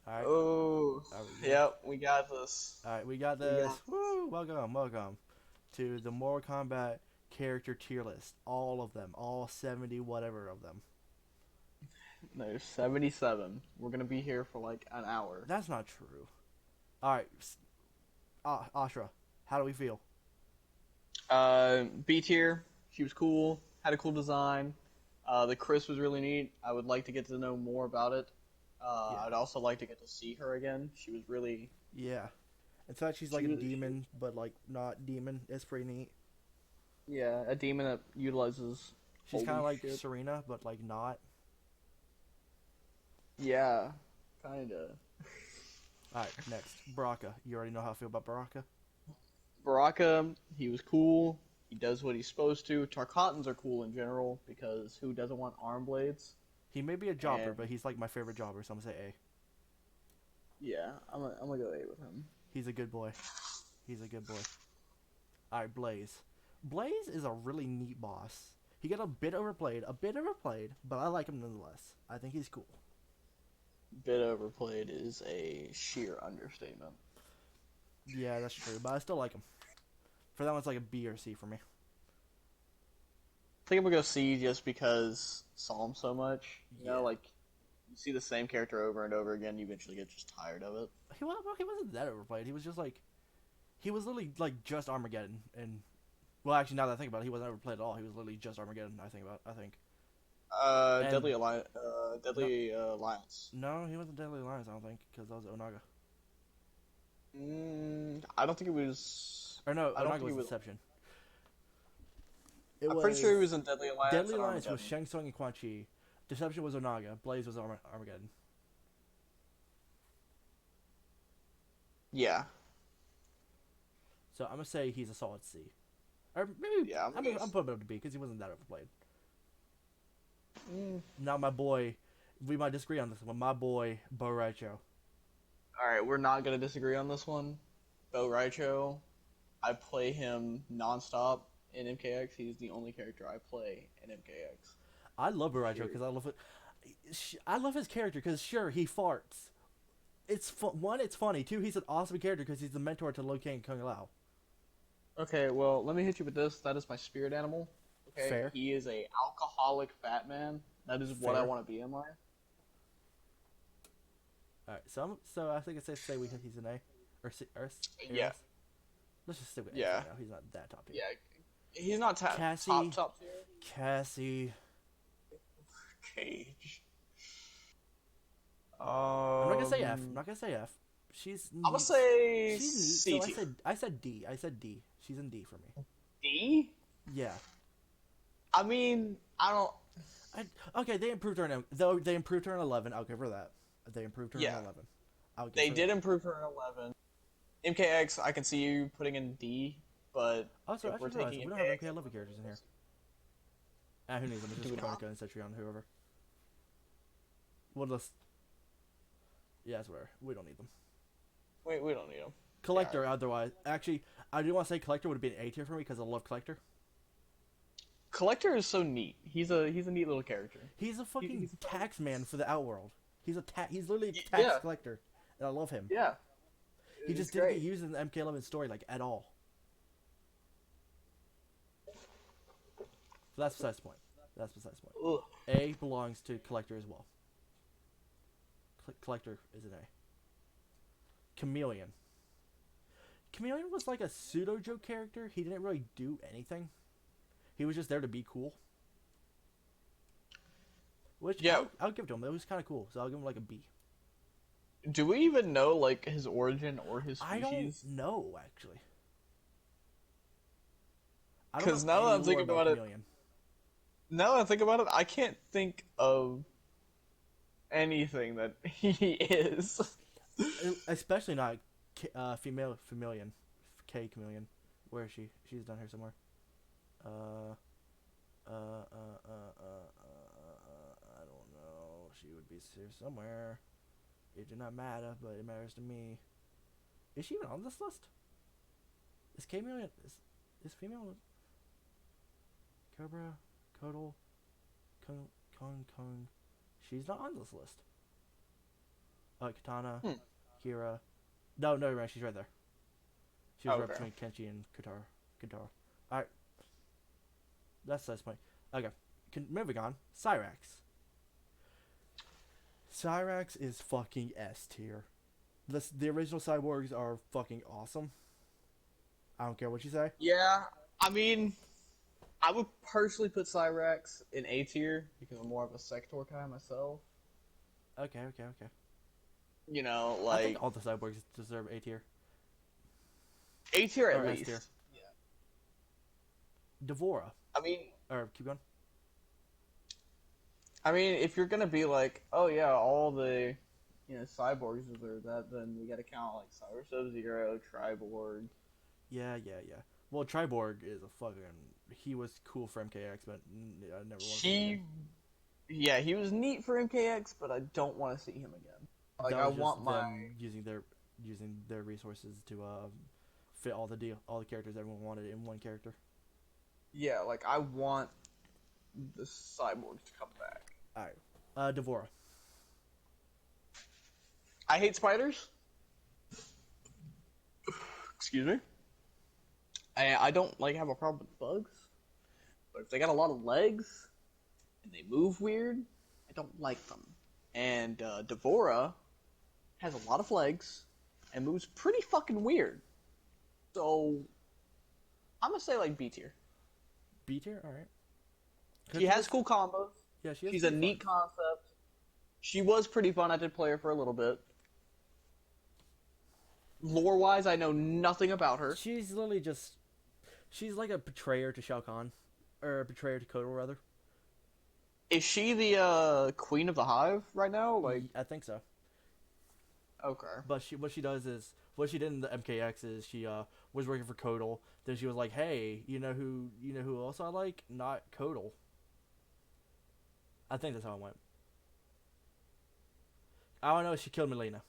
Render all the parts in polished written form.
All right. Oh, Are we good? yep, we got this. All right, we got We got this. this. Woo! Welcome to the Mortal Kombat character tier list. All of them, all 70 whatever of them. There's 77. We're gonna be here for like an hour. That's not true. All right, Ashra, how do we feel? B tier. She was cool. Had a cool design. The Chris was really neat. I would like to get to know more about it. Yeah, I'd also like to get to see her again. She was really. yeah. It's not she's like She a was. She, demon, but like not demon. It's pretty neat. yeah, a demon that utilizes She's kind of holy like shit. Serena, but like not. Yeah, kinda. All right, next Baraka. You already know how I feel about Baraka. Baraka, he was cool. He does what he's supposed to. Tarkatans are cool in general because who doesn't want arm blades? He may be a jobber, And but he's like my favorite jobber, so I'm gonna say A. yeah, I'm gonna go A with him. He's a good boy. He's a good boy. Alright, Blaze. Blaze is a really neat boss. He got a bit overplayed, but I like him nonetheless. I think he's cool. Bit overplayed is a sheer understatement. Yeah, that's true, but I still like him. For that one's like a B or C for me. I think I'm gonna go C just because saw him so much. Yeah. Like you see the same character over and over again, you eventually get just tired of it. He wasn't that overplayed. He was just like he was literally like just Armageddon and well actually now that I think about it, he wasn't overplayed at all. He was literally just Armageddon, I think. And no Deadly Alliance. no, he wasn't Deadly Alliance, I don't think, because that was Onaga. I don't think it was. Or no, I don't Onaga think it was was. Deception. It I'm pretty sure he was was in Deadly Alliance Deadly and Alliance was Armageddon. Shang Tsung and Quan Chi. Deception was Onaga. Blaze was Armageddon. Yeah, So I'm gonna say he's a solid C, or maybe yeah. I'm putting him up to B because he wasn't that overplayed. Mm. Now my boy, we might disagree on this one. My boy Bo Raicho. All right, we're not gonna disagree on this one. Bo Raicho, I play him nonstop in MKX. He's the only character I play in MKX. I love Bo Raicho Period. because I love it. I love his character because sure he farts. One, it's funny. Two, he's an awesome character because he's the mentor to Liu Kang and Kung Lao. Okay, well, let me hit you with this. That is my spirit animal. Okay, Fair, he is a alcoholic fat man. That is what I fair. want to be in life. All right, so I think it's safe to say he's an A or C or A Yeah, less. Let's just stick with A for yeah, now. He's not that top tier. yeah. He's not Cassie, top tier. Cassie. Cage. I'm not gonna say F. I'm not gonna say F. She's I'm gonna neat. say She's neat. C So tier. I said D. I said D. She's in D for me. D. Yeah. I mean, I don't. Okay. They improved her in though. They improved her in 11. I'll give her that. They improved her in Yeah, 11. I'll give they her did that. improve her in 11. MKX, I can see you putting in D, but Also, I if we're just realized taking we don't have MKX, MK11 characters in here. Ah, who needs them? It's do just we not? Kronika and Cetrion, whoever. We'll just yeah, that's where we don't need them. We don't need them. Yeah, Collector, otherwise, actually, I do want to say Collector would have been A tier for me because I love Collector. Collector is so neat. He's a neat little character. He's a fucking He's a fun. tax man for the Outworld. He's literally a tax Yeah, collector, and I love him. yeah. He It's just didn't get great. used in the MK11 story like at all. So that's besides the point. That's besides the point. Ugh. A belongs to collector as well. Collector is an A. Chameleon. Chameleon was like a pseudo joke character. He didn't really do anything. He was just there to be cool. Which Yeah. I'll give to him. It was kind of cool. So I'll give him like a B. Do we even know like his origin or his I don't species? know actually. I don't know Because now that any I'm lore thinking about about it, Chameleon. I can't think of anything that he is. Especially not female chameleon, K chameleon. Where is she? She's down here somewhere. Uh, I don't know. She would be here somewhere. It did not matter, but it matters to me. Is she even on this list? Is K chameleon is female Cobra, Kung. She's not on this list. Katana, Hmm. Kira. No, no, right. She's right there. She was right Okay. between Kenshi and Katara. Katara. All right, that's this point. Okay, moving on. Cyrax. Cyrax is fucking S tier. The original cyborgs are fucking awesome. I don't care what you say. Yeah, I mean, I would personally put Cyrax in A tier because I'm more of a Sector guy myself. Okay, okay, okay. You know, I think like all the cyborgs deserve A tier A tier at or S tier. least. Yeah. Devora, I mean, or keep going. if you're gonna be like, oh yeah, all the cyborgs deserve that, then we gotta count like Cyber Sub Zero, Triborg. Yeah, yeah, yeah. Well, Triborg is a fucking. He was cool for MKX, but I never want to see him again. He, yeah, he was neat for MKX, but I don't want to see him again. Like That I was just want my them using their resources to fit all the characters everyone wanted in one character. yeah, like I want the cyborgs to come back. All right, Devora. I hate spiders. Excuse me. I don't like have a problem with bugs, but if they got a lot of legs and they move weird, I don't like them. And Devora has a lot of legs and moves pretty fucking weird. So I'm gonna say like B tier. B tier. All right. She has cool combos. Yeah, she has She's a pretty fun. neat concept. She was pretty fun. I did play her for a little bit. Lore wise, I know nothing about her. She's literally just. She's like a betrayer to Shao Kahn, or a betrayer to Kotal rather. Is she the queen of the hive right now? Like, I think so. okay. But what she does is what she did in the MKX is she was working for Kotal. Then she was like, "Hey, you know who else I like? Not Kotal." I think that's how it went. I don't know. She killed Melina,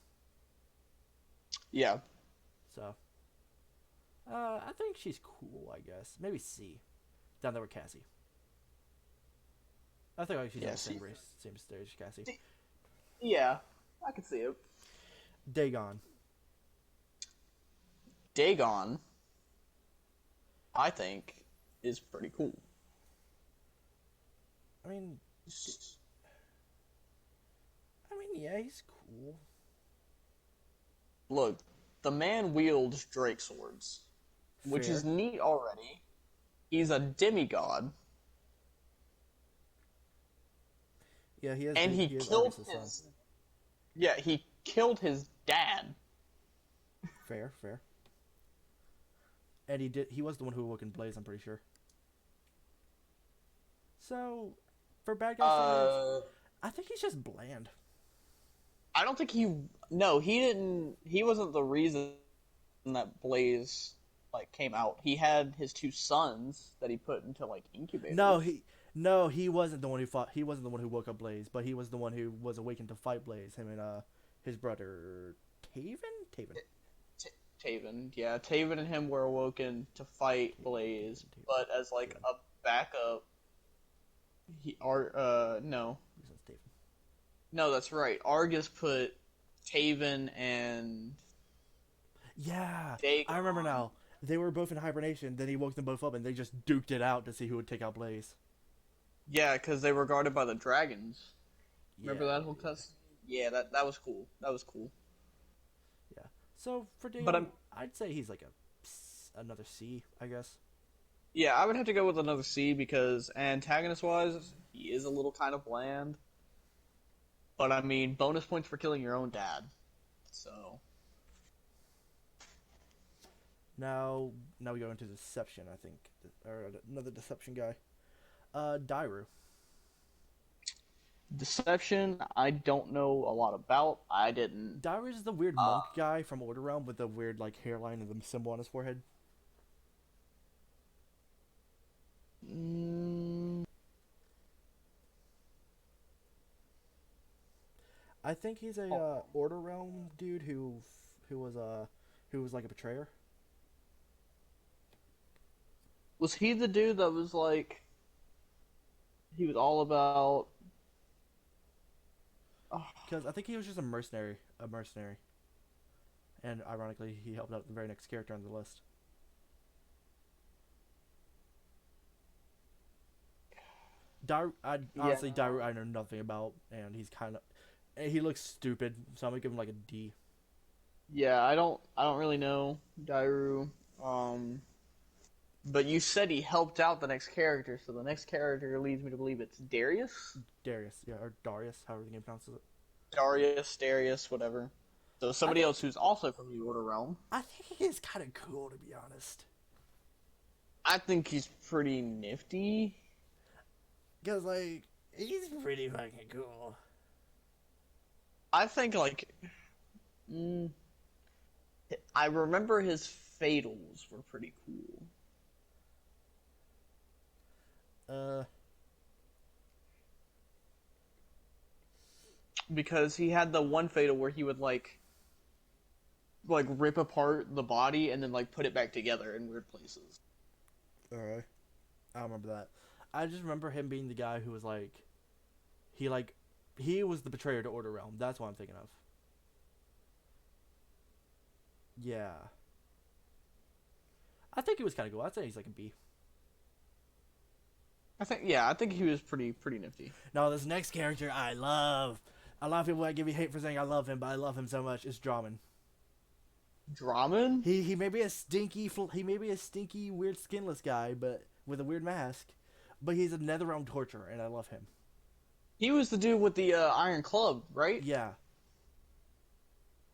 Yeah. so I think she's cool. I guess maybe C. Down there with Cassie. I think like she's in Yeah. the same race, same stage as Cassie. Yeah. I can see it. Dagon. Dagon, I think, is pretty cool. I mean, yeah, he's cool. Look, the man wields Drake swords, which Fair. is neat already. He's a demigod, Yeah, and he he is killed Argus's son. his. Yeah, he killed his dad. Fair, fair. And he was the one who awoke in Blaze, I'm pretty sure. So, for bad guy standards, Uh, I think he's just bland. I don't think he. No, he didn't. He wasn't the reason that Blaze like came out. He had his two sons that he put into like incubators. He wasn't the one who fought. He wasn't the one who woke up Blaze, but he was the one who was awakened to fight Blaze. Him and his brother Taven. Taven, yeah, Taven and him were awoken to fight Blaze, but as like a backup, no, His name's Taven. no, that's right. Argus put Taven and Yeah, Dagon. I remember now. They were both in hibernation. Then he woke them both up, and they just duked it out to see who would take out Blaze. Yeah, because they were guarded by the dragons. Remember Yeah, that whole cuss? Yeah, that was cool. That was cool. yeah. So for But Dagon, I'd say he's like another C, I guess. yeah, I would have to go with another C because antagonist wise, he is a little kind of bland. But I mean, bonus points for killing your own dad. So Now we go into deception. I think, or another deception guy. Dairu. deception, I don't know a lot about. I didn't. Dairu is the weird monk guy from Order Realm with the weird like hairline and the symbol on his forehead. Mm, I think he's a Order Realm dude who was who was like a betrayer. was he the dude that was like? He was all about. Because I think he was just a mercenary. A mercenary. And ironically, he helped out the very next character on the list. Yeah. Daru I know nothing about, and he's kind of, he looks stupid, so I'm gonna give him like a D. Yeah, I don't really know Dairu. Um, but you said he helped out the next character, so the next character leads me to believe it's Darius? Darius, yeah, or Darius, however the game pronounces it. Darius, whatever. So I somebody think else who's also from the Order Realm. I think he is kind of cool, to be honest. I think he's pretty nifty. Cause like he's pretty fucking cool. I think like mm, I remember his fatals were pretty cool. Uh, Because he had the one fatal where he would like rip apart the body and then like put it back together in weird places. alright, I don't remember that. I just remember him being the guy who was like, he was the betrayer to Order Realm. That's what I'm thinking of. Yeah, I think he was kind of cool. I'd say he's like a B. I think he was pretty nifty. Now this next character I love. A lot of people might give me hate for saying I love him, but I love him so much. It's Draman. Draman? He may be a stinky weird skinless guy, but with a weird mask. But he's a NetherRealm torturer, and I love him. He was the dude with the Iron Club, right? Yeah,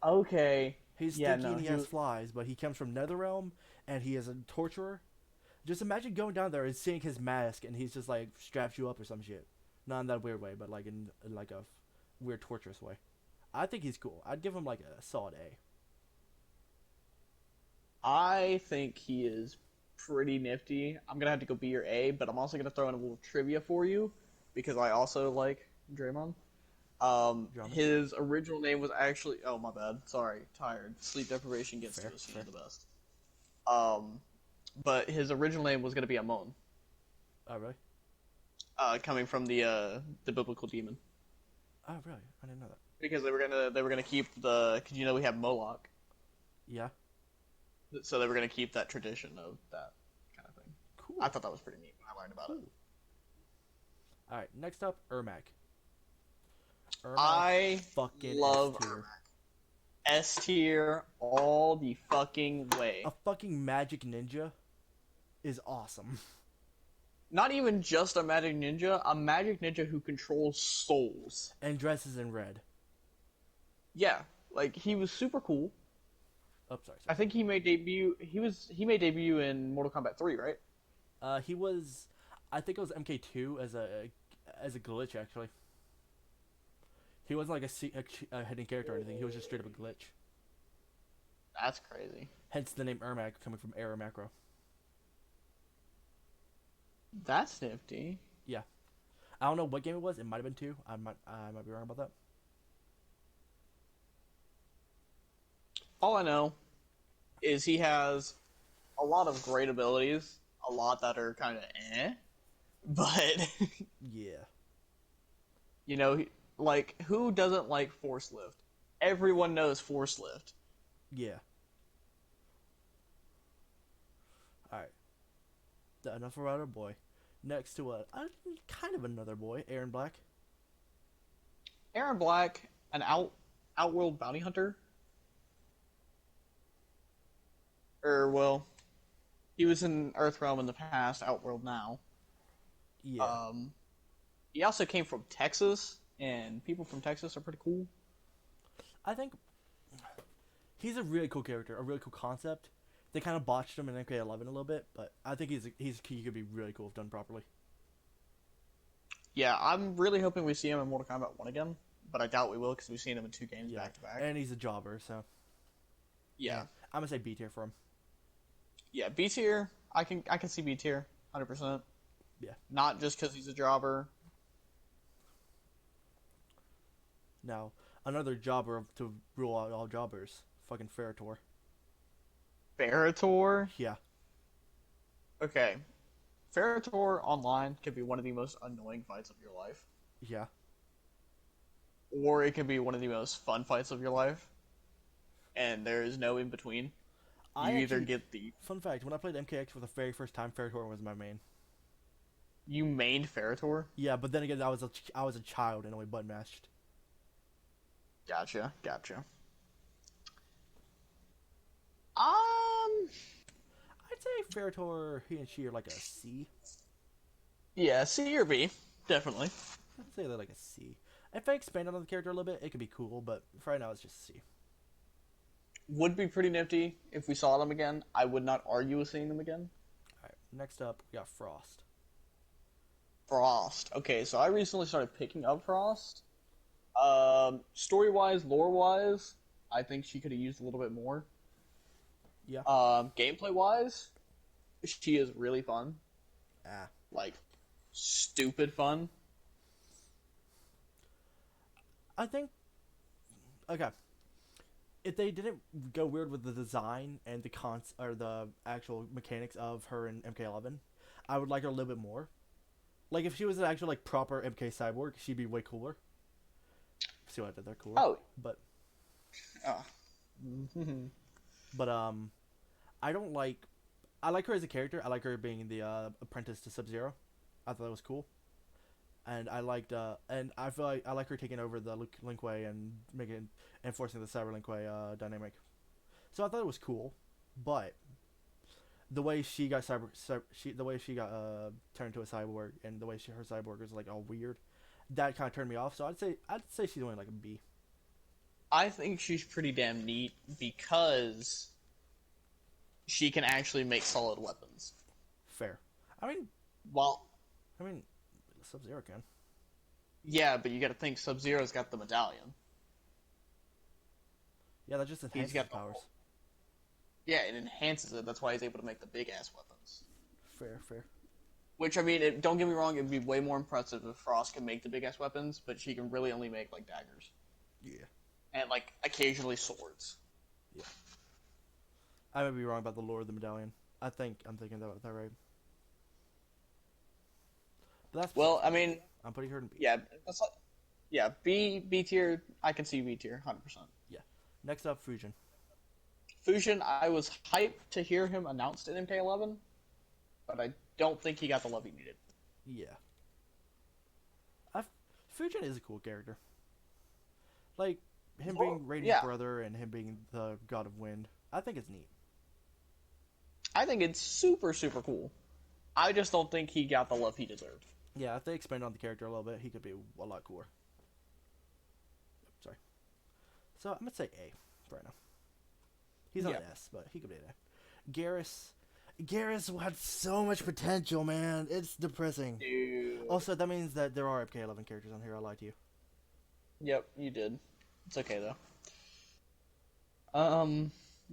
Okay. he's Yeah, stinky no, and he has flies, but he comes from NetherRealm, and he is a torturer. Just imagine going down there and seeing his mask, and he's just like straps you up or some shit. Not in that weird way, but like in like a weird torturous way. I think he's cool. I'd give him like a solid A. I think he is pretty nifty. I'm gonna have to go B or A, but I'm also gonna throw in a little trivia for you because I also like Draymond. Draman. His original name was actually. Oh my bad. Sorry, tired. Sleep deprivation gets Fair, to us. You fair. know the best. Um, but his original name was gonna be Amon, Oh really? coming from the biblical demon. Oh really? I didn't know that. Because they were gonna keep the. Cause you know we have Moloch, Yeah. so they were gonna keep that tradition of that kind of thing. Cool. I thought that was pretty neat when I learned about it. All right. Next up, Ermac. I fucking love S tier. S tier all the fucking way. A fucking magic ninja is awesome. Not even just a magic ninja who controls souls. And dresses in red. Yeah, like he was super cool. Oh, sorry. I think he made debut. He made debut in Mortal Kombat 3, right? He was, I think it was MK2 as a glitch actually. He wasn't like a hidden character or anything. He was just straight up a glitch. That's crazy. Hence the name Ermac coming from error macro. That's nifty. Yeah, I don't know what game it was. It might have been 2. I might be wrong about that. All I know is he has a lot of great abilities, a lot that are kind of but Yeah. you know, like who doesn't like Force Lift? Everyone knows Force Lift. Yeah. Alright. Enough about our boy. Next to a kind of another boy, Aaron Black. Aaron Black, an outworld bounty hunter. Or well, he was in Earthrealm in the past, Outworld now. Yeah. He also came from Texas, and people from Texas are pretty cool. I think he's a really cool character, a really cool concept. They kind of botched him in MK11 a little bit, but I think he could be really cool if done properly. Yeah, I'm really hoping we see him in Mortal Kombat 1 again, but I doubt we will because we've seen him in 2 games back to back. And he's a jobber, so Yeah. I'm gonna say B tier for him. Yeah, B tier. I can see B tier, 100%. Yeah. Not just because he's a jobber. Now another jobber to rule out all jobbers, fucking Ferritor. Ferritor. Yeah. Okay. Ferritor online can be one of the most annoying fights of your life. Yeah. or it can be one of the most fun fights of your life, and there is no in between. I You either actually, get the fun fact, when I played MKX for the very first time, Ferritor was my main. you mained Ferritor. Yeah, but then again, I was a child and only button mashed. Gotcha, gotcha. Um, I'd say Ferritor, he and she are like a C. yeah, C or B, definitely. I'd say they're like a C. If I expanded on the character a little bit, it could be cool, but for right now, it's just C. Would be pretty nifty if we saw them again. I would not argue with seeing them again. Alright, next up, we got Frost. Frost. Okay, so I recently started picking up Frost. Story wise, lore wise, I think she could have used a little bit more. Yeah. Gameplay wise, she is really fun. Ah. Like, stupid fun. I think. Okay. If they didn't go weird with the design and the or the actual mechanics of her in MK11, I would like her a little bit more. Like if she was an actual like proper MK cyborg, she'd be way cooler. See what I did there, cooler. Oh. But Uh. but I don't like. I like her as a character. I like her being the apprentice to Sub-Zero. I thought that was cool. And I liked, and I feel like I like her taking over the Linkway and enforcing the Cyber Linkway dynamic. So I thought it was cool, but the way she got the way she got turned into a cyborg, and the way her cyborg is like all weird, that kind of turned me off. So I'd say she's only like a B. I think she's pretty damn neat because she can actually make solid weapons. Fair. I mean, Well, Sub-Zero can. yeah, but you got to think Sub-Zero's got the medallion. Yeah, that just enhances got his powers. Yeah, it enhances it. That's why he's able to make the big ass weapons. Fair. Which I mean, don't get me wrong, it'd be way more impressive if Frost can make the big ass weapons, but she can really only make like daggers Yeah. and like occasionally swords. Yeah. I might be wrong about the lore of the medallion. I'm thinking that right. But that's I mean, I'm putting her in B. yeah, that's like, yeah, B tier. I can see B tier, 100%. Yeah. Next up, Fujin. Fusion, I was hyped to hear him announced in MK11, but I don't think he got the love he needed. Yeah. Fujin is a cool character. Like him being Raiden's brother and him being the god of wind. I think it's neat. I think it's super, super cool. I just don't think he got the love he deserved. Yeah, if they expand on the character a little bit, he could be a lot cooler. Sorry. So I'm gonna say A for right now. He's not an S, but he could be an A. Garrus had so much potential, man. It's depressing. Dude. Also, that means that there are MK11 characters on here. I lied to you. Yep, you did. It's okay though.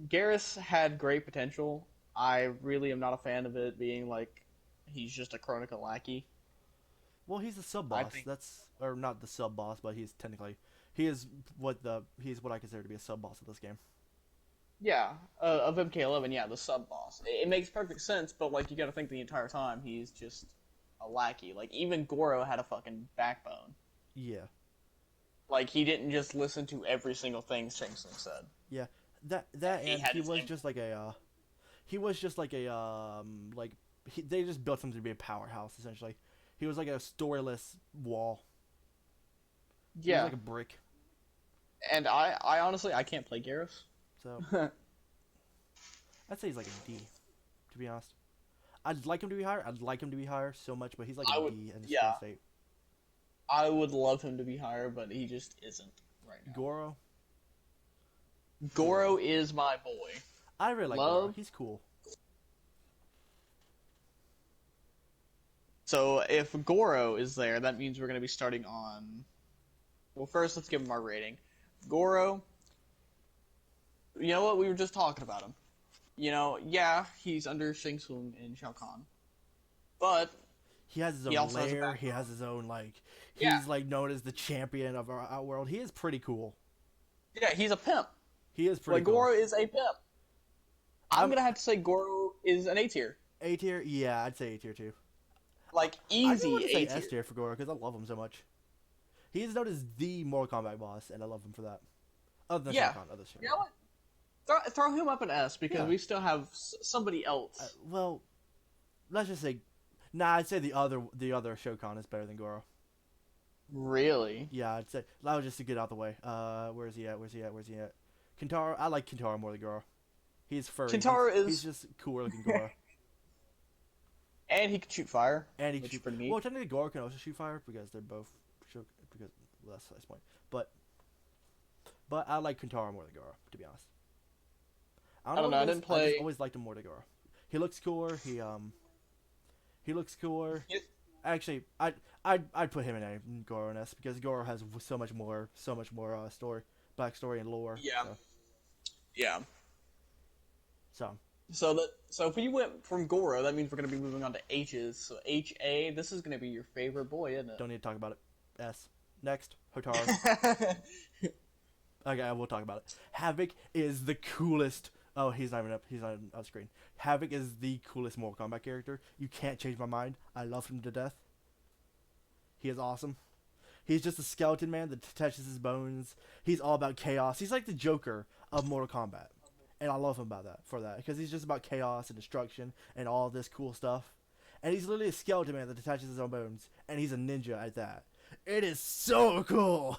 Garrus had great potential. I really am not a fan of it being like he's just a Chronica lackey. Well, he's the sub boss. Or not the sub boss, but he's what I consider to be a sub boss of this game. Yeah, of MK11, yeah, the sub boss. It makes perfect sense, but like you got to think the entire time he's just a lackey. Like even Goro had a fucking backbone. Yeah. Like he didn't just listen to every single thing Shang Tsung said. Yeah, they just built him to be a powerhouse essentially. He was like a storyless wall. Yeah, he was like a brick. And I honestly I can't play Garrus. So I'd say he's like a D, to be honest. I'd like him to be higher. I'd like him to be higher so much, but he's like a D in his current state. I would love him to be higher, but he just isn't right now. Goro is my boy. I really like Goro. He's cool. So if Goro is there, that means we're going to be starting on... Well, first, let's give him our rating. Goro, you know what? We were just talking about him. You know, yeah, he's under Shang Tsung and Shao Kahn. But... He has his own lair. He has his own, like... He's, like, known as the champion of our outworld. He is pretty cool. Yeah, he's a pimp. He is pretty cool. Goro is a pimp. I'm going to have to say Goro is an A tier. A tier? Yeah, I'd say A tier, too. Like, easy I don't want to say A tier. S tier for Goro, because I love him so much. He is known as the Mortal Kombat boss, and I love him for that. Other than Shao Yeah. Kahn, other than Shao You know Kahn. what? Throw him up an S because Yeah. we still have somebody else. Well, let's just say, nah, I'd say the other Shao Kahn is better than Goro. Really? Yeah, I'd say that was just to get out the way. Where's he at? Kintaro, I like Kintaro more than Goro. He's furry. Kintaro He's is, just cooler looking Goro. and he can shoot fire, And he can which is shoot. pretty neat. Well, technically Goro can also shoot fire because they're both because well, that's the point. But I like Kintaro more than Goro, to be honest. I don't know. what I it is, didn't play. I just always liked him more than Goro. He looks cooler. He looks cooler. Actually, I'd put him in Goro and S because Goro has so much more story, backstory, and lore. Yeah. Yeah. So So if we went from Goro, that means we're gonna be moving on to H's. So HA, this is gonna be your favorite boy, isn't it? don't need to talk about it. S. Next, Hotaru. Okay, we'll talk about it. Havoc is the coolest. Oh, he's not even up. He's not on screen. Havoc is the coolest Mortal Kombat character. You can't change my mind. I love him to death. He is awesome. He's just a skeleton man that touches his bones. He's all about chaos. He's like the Joker of Mortal Kombat, and I love him for that because he's just about chaos and destruction and all this cool stuff. And he's literally a skeleton man that detaches his own bones, and he's a ninja at that. It is so cool.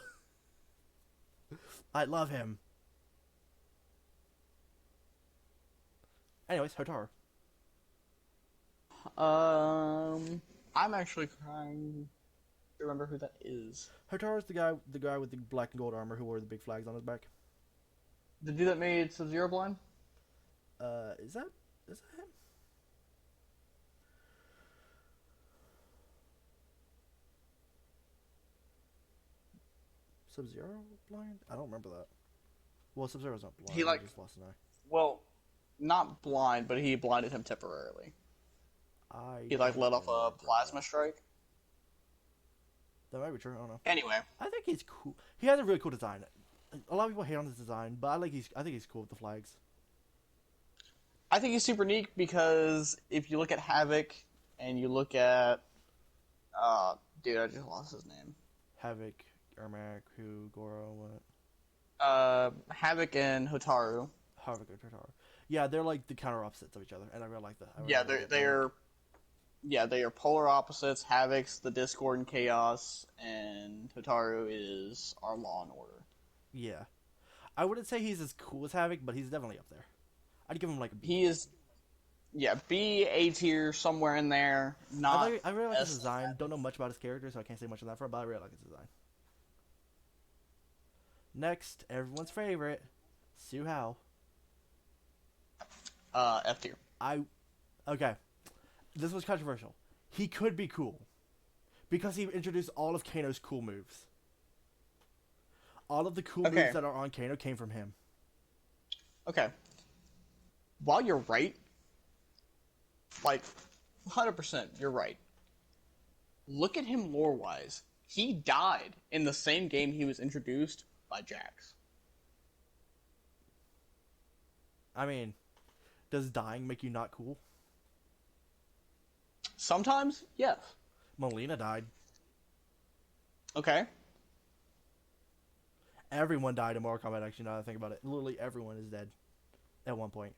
I love him. Anyways, Hotaru. I'm actually trying to remember who that is. Hotaru's the guy with the black and gold armor who wore the big flags on his back. The dude that made Sub-Zero blind? Is that him? Sub-Zero blind? I don't remember that. Well, Sub-Zero's not blind. He just lost an eye. Well, not blind, but he blinded him temporarily. He let off a plasma strike. That might be true. I don't know. Anyway, I think he's cool. He has a really cool design. A lot of people hate on his design, but I think he's cool with the flags. I think he's super neat because if you look at Havoc and you look at, dude, I just lost his name. Havoc, Ermac, Goro, what? Havoc and Hotaru. Havoc and Hotaru. Yeah, they're like the counter opposites of each other, and I really like that. They are polar opposites. Havoc's the discord and chaos, and Hotaru is our law and order. Yeah, I wouldn't say he's as cool as Havoc, but he's definitely up there. I'd give him like a B. He is, yeah, B, A tier, somewhere in there. Not. I really like his design. Don't know much about his character, so I can't say much on that front, but I really like his design. Next, everyone's favorite, Su Hao. F tier. Okay. This was controversial. He could be cool because he introduced all of Kano's cool moves. All of the cool moves that are on Kano came from him. Okay. While you're right, like 100%, you're right. Look at him lore-wise. He died in the same game he was introduced by Jax. I mean, does dying make you not cool? Sometimes, yes. Molina died. Okay. Everyone died in Mortal Kombat, actually, now that I think about it. Literally everyone is dead at one point.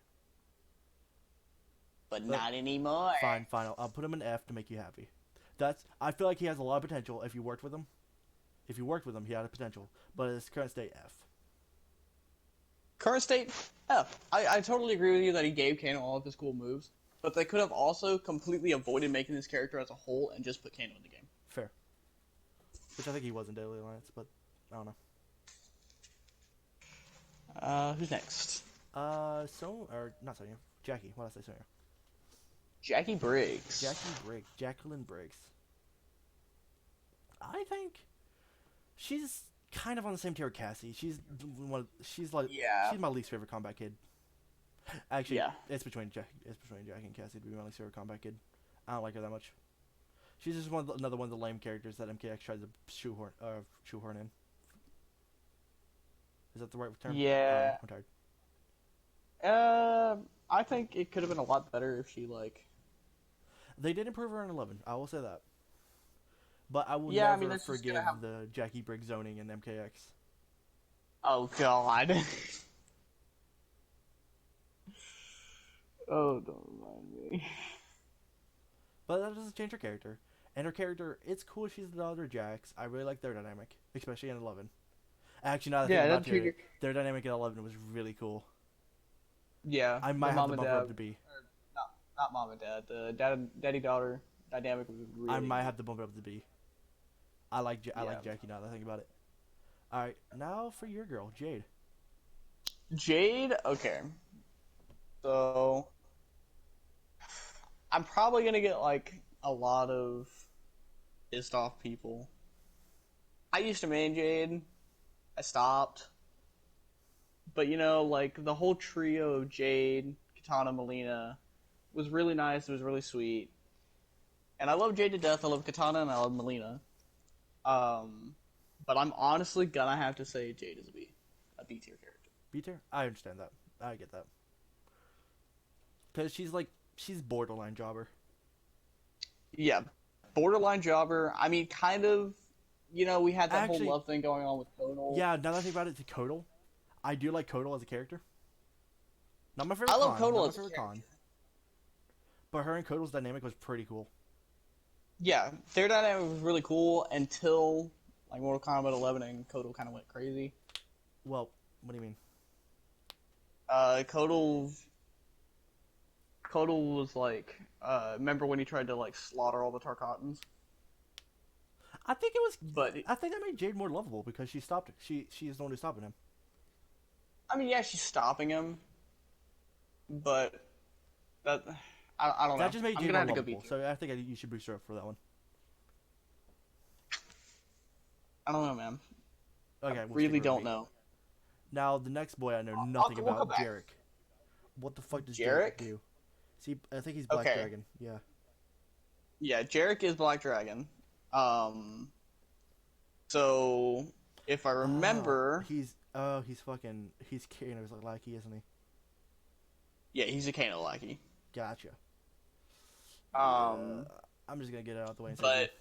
But not anymore. Fine. I'll put him in F to make you happy. I feel like he has a lot of potential if you worked with him. If you worked with him, he had a potential. But at his current state, F. Current state, F. I totally agree with you that he gave Kano all of his cool moves, but they could have also completely avoided making this character as a whole and just put Kano in the game. Fair. Which I think he was in Deadly Alliance, but I don't know. Who's next? Not Sonya. Jackie. What did I say, Sonya? Jackie Briggs. Jacqueline Briggs. I think she's kind of on the same tier with Cassie. She's my least favorite combat kid. Actually, yeah. It's between Jackie and Cassie to be my least favorite combat kid. I don't like her that much. She's just another one of the lame characters that MKX tried to shoehorn in. Is that the right term? Yeah. I'm tired. I think it could have been a lot better if she, like... They did improve her in 11. I will say that. But I will Yeah, I mean never that's just gonna forgive have. the Jackie Briggs zoning in MKX. Oh God. Oh, don't remind me. But that doesn't change her character. And her character, it's cool she's the daughter of Jax. I really like their dynamic, especially in 11. Actually, now that I think Yeah, it about doesn't change it, your. their dynamic in 11 was really cool. Yeah, I the might have mom to and bump her dad, up to B. or not mom and dad. The daddy daughter dynamic was I really might have to bump it up to B. I yeah. like Jackie now that I think about it. All right, now for your girl, Jade. Jade. Okay, so I'm probably gonna get like a lot of pissed off people. I used to main Jade. I stopped. But like the whole trio of Jade, Katana, Melina was really nice. It was really sweet, and I love Jade to death. I love Katana and I love Melina. Um, but I'm honestly gonna have to say Jade is a B tier character. B tier? I understand that. I get that. Because she's borderline jobber. Yeah, borderline jobber. I mean, kind of. We had that whole Actually, love thing going on with Tonal. yeah, now that I think about it, to Kodal, I do like Kodal as a character. Not my I favorite love con. Not Tonal my as a favorite character. con. But her and Kodal's dynamic was pretty cool. Yeah, their dynamic was really cool until like Mortal Kombat 11 and Kotal kind of went crazy. Well, what do you mean? Kotal Kotal was like, remember when he tried to like slaughter all the Tarkatans? I think it was. But I think that made Jade more lovable because she stopped. She's the one who's stopping him. I mean, yeah, she's stopping him, but that I don't That know. just made I'm Jade gonna more have to go B lovable. tier. So I think you should boost her up for that one. I don't know, man. I Okay, we'll skip really her don't B. know. Now the next boy I know nothing We'll go about, back. Jarek. What the fuck does Jarek Jarek? do? See, I think he's Black Okay, Dragon. Yeah. yeah, Jarek is Black Dragon. Um, so if I Oh, remember, he's fucking he's Kano's like Lackey, isn't he? yeah, he's a Kano lackey. Gotcha. Yeah, Um, I'm just gonna get it out the way and say B.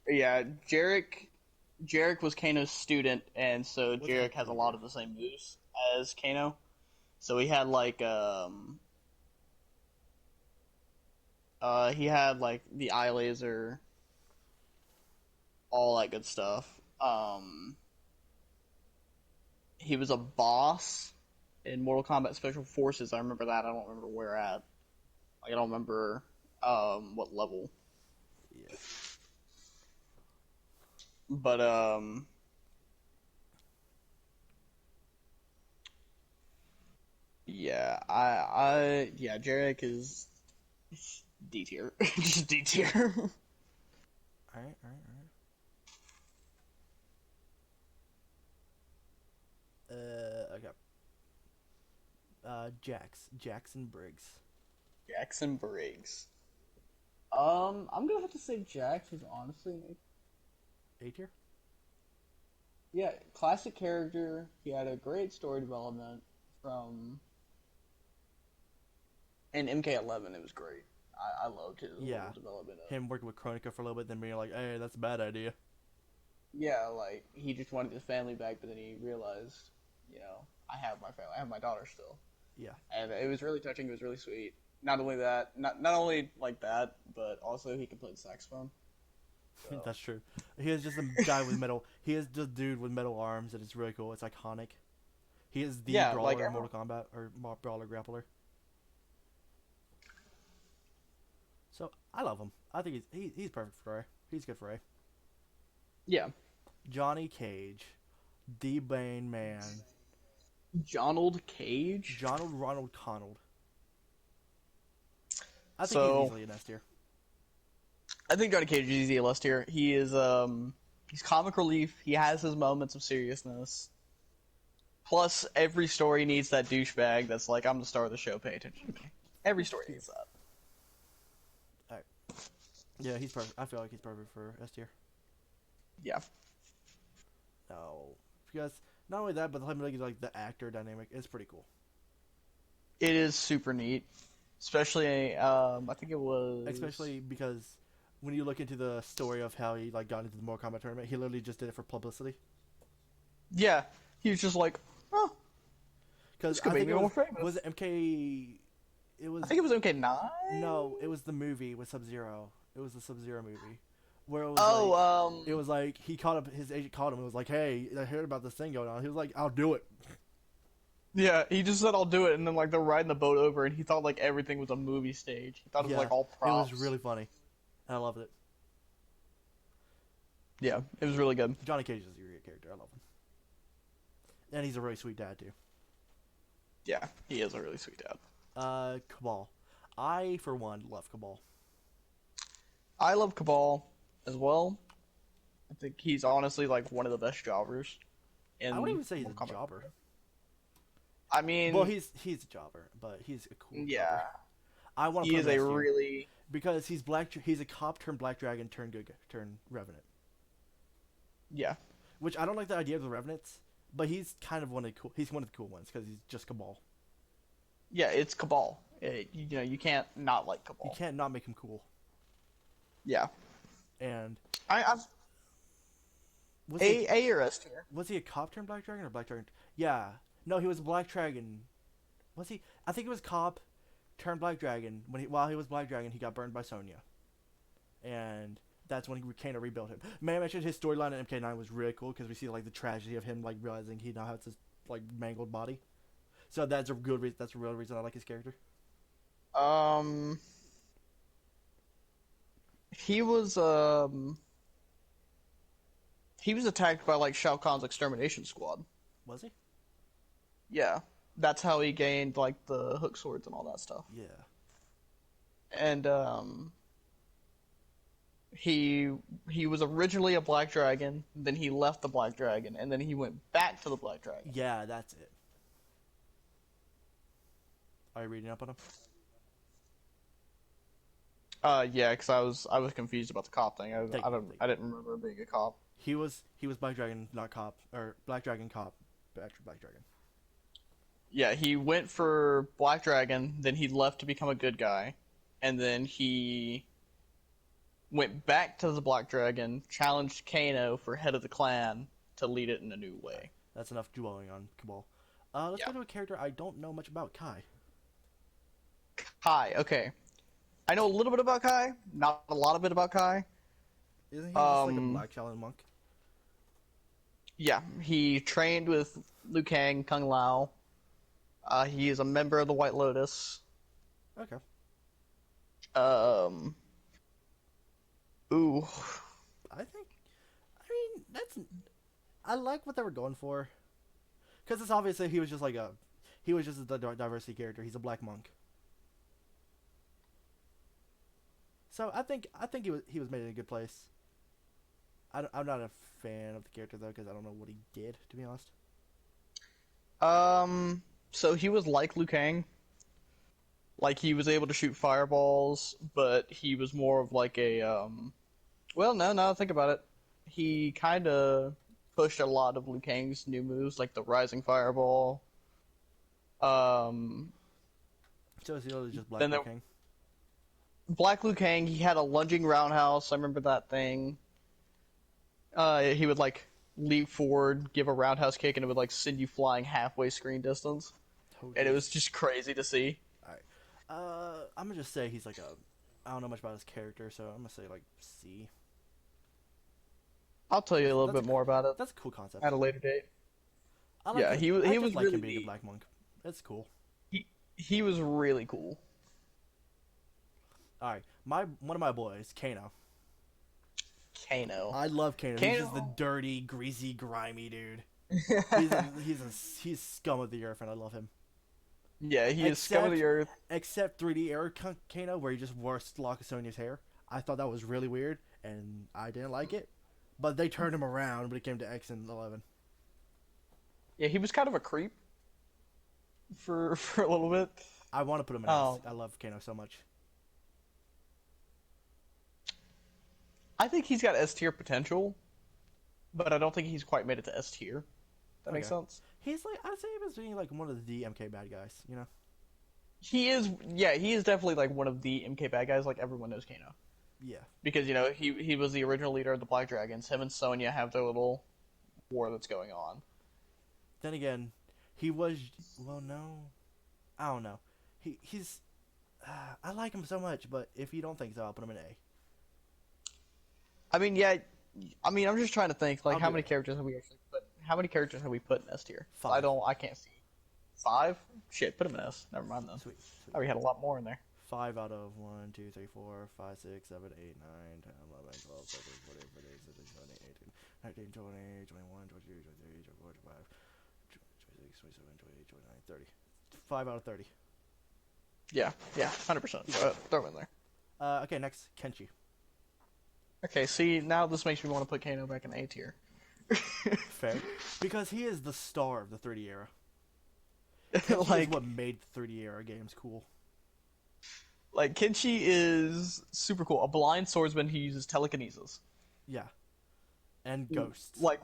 but yeah, Jarek was Kano's student, and so What's his Jarek has a lot behavior? of the same moves as Kano. So he had like he had like the eye laser, all that good stuff. He was a boss in Mortal Kombat Special Forces. I remember that. I don't remember where at. Like I don't remember what level. Yeah. But yeah, yeah, Jarek is D tier, just D tier. All right, all right, all right. Okay. Jackson Briggs. Jackson Briggs. I'm gonna have to say Jax is honestly, A tier. yeah, classic character. He had a great story development from in MK11. It was great. I loved his Yeah. whole development of. Him working with Chronica for a little bit, then being like, "Hey, that's a bad idea." Yeah, like he just wanted his family back, but then he realized, I have my family, I have my daughter still, Yeah. and it was really touching. It was really sweet. Not only that, not only like that, but also he could play the saxophone. So That's true. He is just a guy with metal. He is just a dude with metal arms, and it's really cool. It's iconic. He is the yeah, like brawler in Mortal Kombat, or brawler grappler. So I love him. I think he's perfect for A. He's good for A. yeah, Johnny Cage, the Bane Man, Donald Cage. Donald Ronald Connell. I think he's So easily an S tier. I think Johnny Cage is easy a list here. He's comic relief. He has his moments of seriousness. Plus, every story needs that douchebag that's like, I'm the star of the show. Pay attention to me. Every story needs that. All right. Yeah, he's perfect. I feel like he's perfect for S tier. Yeah. No, because not only that, but like the actor dynamic is pretty cool. It is super neat. Especially, I think it was. Especially because when you look into the story of how he like got into the Mortal Kombat tournament, he literally just did it for publicity. Yeah, he was just like, oh, Because this could I make think me it more famous. was it MK. It was I think it was MK9. no, it was the movie with Sub Zero. It was the Sub Zero movie, where Oh, it was like he called up his agent called him and was like, "Hey, I heard about this thing going on." He was like, "I'll do it." yeah, he just said I'll do it, and then like they're riding the boat over, and he thought like everything was a movie stage. He thought it was Yeah, like all it was props. really funny. I loved it. Yeah, it was really good. Johnny Cage is a great character. I love him, and he's a really sweet dad too. Yeah, he is a really sweet dad. Cabal. I for one love Cabal. I love Cabal as well. I think he's honestly like one of the best jobbers. I wouldn't even say he's Mortal a Kombat. jobber. I mean, Well, he's a jobber, but he's a cool yeah, jobber. I want to he put is him a S tier really because he's black. He's a cop turned Black Dragon turned good turned Revenant. yeah. Which I don't like the idea of the Revenants, but he's kind of one of the cool. He's one of the cool ones because he's just Cabal. Yeah, it's Cabal. You know, you can't not like You Cabal. can't not make him cool. Yeah, And I've was he A or S tier. was he a cop turned Black Dragon or Black Dragon? Yeah, no, he was a Black Dragon. Was he? I think it was cop turned Black Dragon. While he was Black Dragon, he got burned by Sonya, and that's when he kind of rebuilt him. May I mention his storyline in MK9 was really cool because we see like the tragedy of him like realizing he now has this like mangled body. So that's a good reason. That's a real reason I like his character. Um, he was he was attacked by like Shao Kahn's extermination squad. Was he? Yeah, that's how he gained like the hook swords and all that stuff. Yeah. And he was originally a Black Dragon, then he left the Black Dragon, and then he went back to the Black Dragon. Yeah, that's it. Are you reading up on him? Yeah, because I was confused about the cop thing. I didn't remember being a cop. He was Black Dragon, not cop, or Black Dragon cop, Black Dragon. Yeah, he went for Black Dragon, then he left to become a good guy, and then he went back to the Black Dragon, challenged Kano for head of the clan to lead it in a new way. That's enough dwelling on Cabal. Let's go to a character I don't know much about, Kai. Kai, okay. I know a little bit about Kai, not a lot of it about Kai. Isn't he just like a Black Shaolin monk? Yeah, he trained with Liu Kang, Kung Lao. He is a member of the White Lotus. Okay. Ooh. I mean, I like what they were going for. Because it's obviously he was just a diversity character. He's a black monk. So I think he was made in a good place. I'm not a fan of the character though because I don't know what he did, to be honest. So he was like Liu Kang. Like he was able to shoot fireballs, but he was more of like a well, no, now think about it. He kind of pushed a lot of Liu Kang's new moves, like the Rising Fireball. So is he literally just black Liu Kang? Black Liu Kang, he had a lunging roundhouse. I remember that thing. He would like leap forward, give a roundhouse kick, and it would like send you flying halfway screen distance. Oh, and it was just crazy to see. Alright. I'm gonna just say he's like I don't know much about his character, so I'm gonna say like C. I'll tell you a little bit more about it. That's a cool concept. At a later date. Yeah, he was like really him being neat. a black monk. That's cool. He was really cool. All right, one of my boys, Kano. Kano. I love Kano. He's just the dirty, greasy, grimy dude. He's scum of the earth, and I love him. Yeah, he is scum of the earth. Except 3D era Kano, where he just wore a lock of Sonya's hair. I thought that was really weird, and I didn't like it. But they turned him around when it came to X and 11. Yeah, he was kind of a creep for a little bit. I want to put him in S. I love Kano so much. I think he's got S tier potential, but I don't think he's quite made it to S tier. That makes sense. He's like, I'd say he was being like one of the MK bad guys, He is, yeah, he is definitely like one of the MK bad guys. Like everyone knows Kano. Yeah. because he was the original leader of the Black Dragons. Him and Sonya have their little war that's going on. Then again, he was. Well, no, I don't know. He's. I like him so much, but if you don't think so, I'll put him in A. I mean, yeah. I mean, I'm just trying to think. Like, I'll how do many A. characters have we actually put? How many characters have we put in S tier? Five. I can't see. 5? Shit, put him in S. Never mind then. Sweet. Sweet. Oh, we had a lot more in there. 5 out of 1, 2, 3, 4, 5, 6, 7, 8, 9, 10, 11, 12, 13, 14, 15, 16, 17, 18, 19, 20, 21, 22, 23, 24, 25, 26, 27, 28, 29, 30. 5 out of 30. Yeah, 100%. Throw him in there. Okay, next, Kenshi. Okay, see, now this makes me want to put Kano back in A tier. Fair. Because he is the star of the 3D era. Kenshi Like, is what made the 3D era games cool. like Kenshi is super cool. A blind swordsman who uses telekinesis. Yeah. And ghosts. Like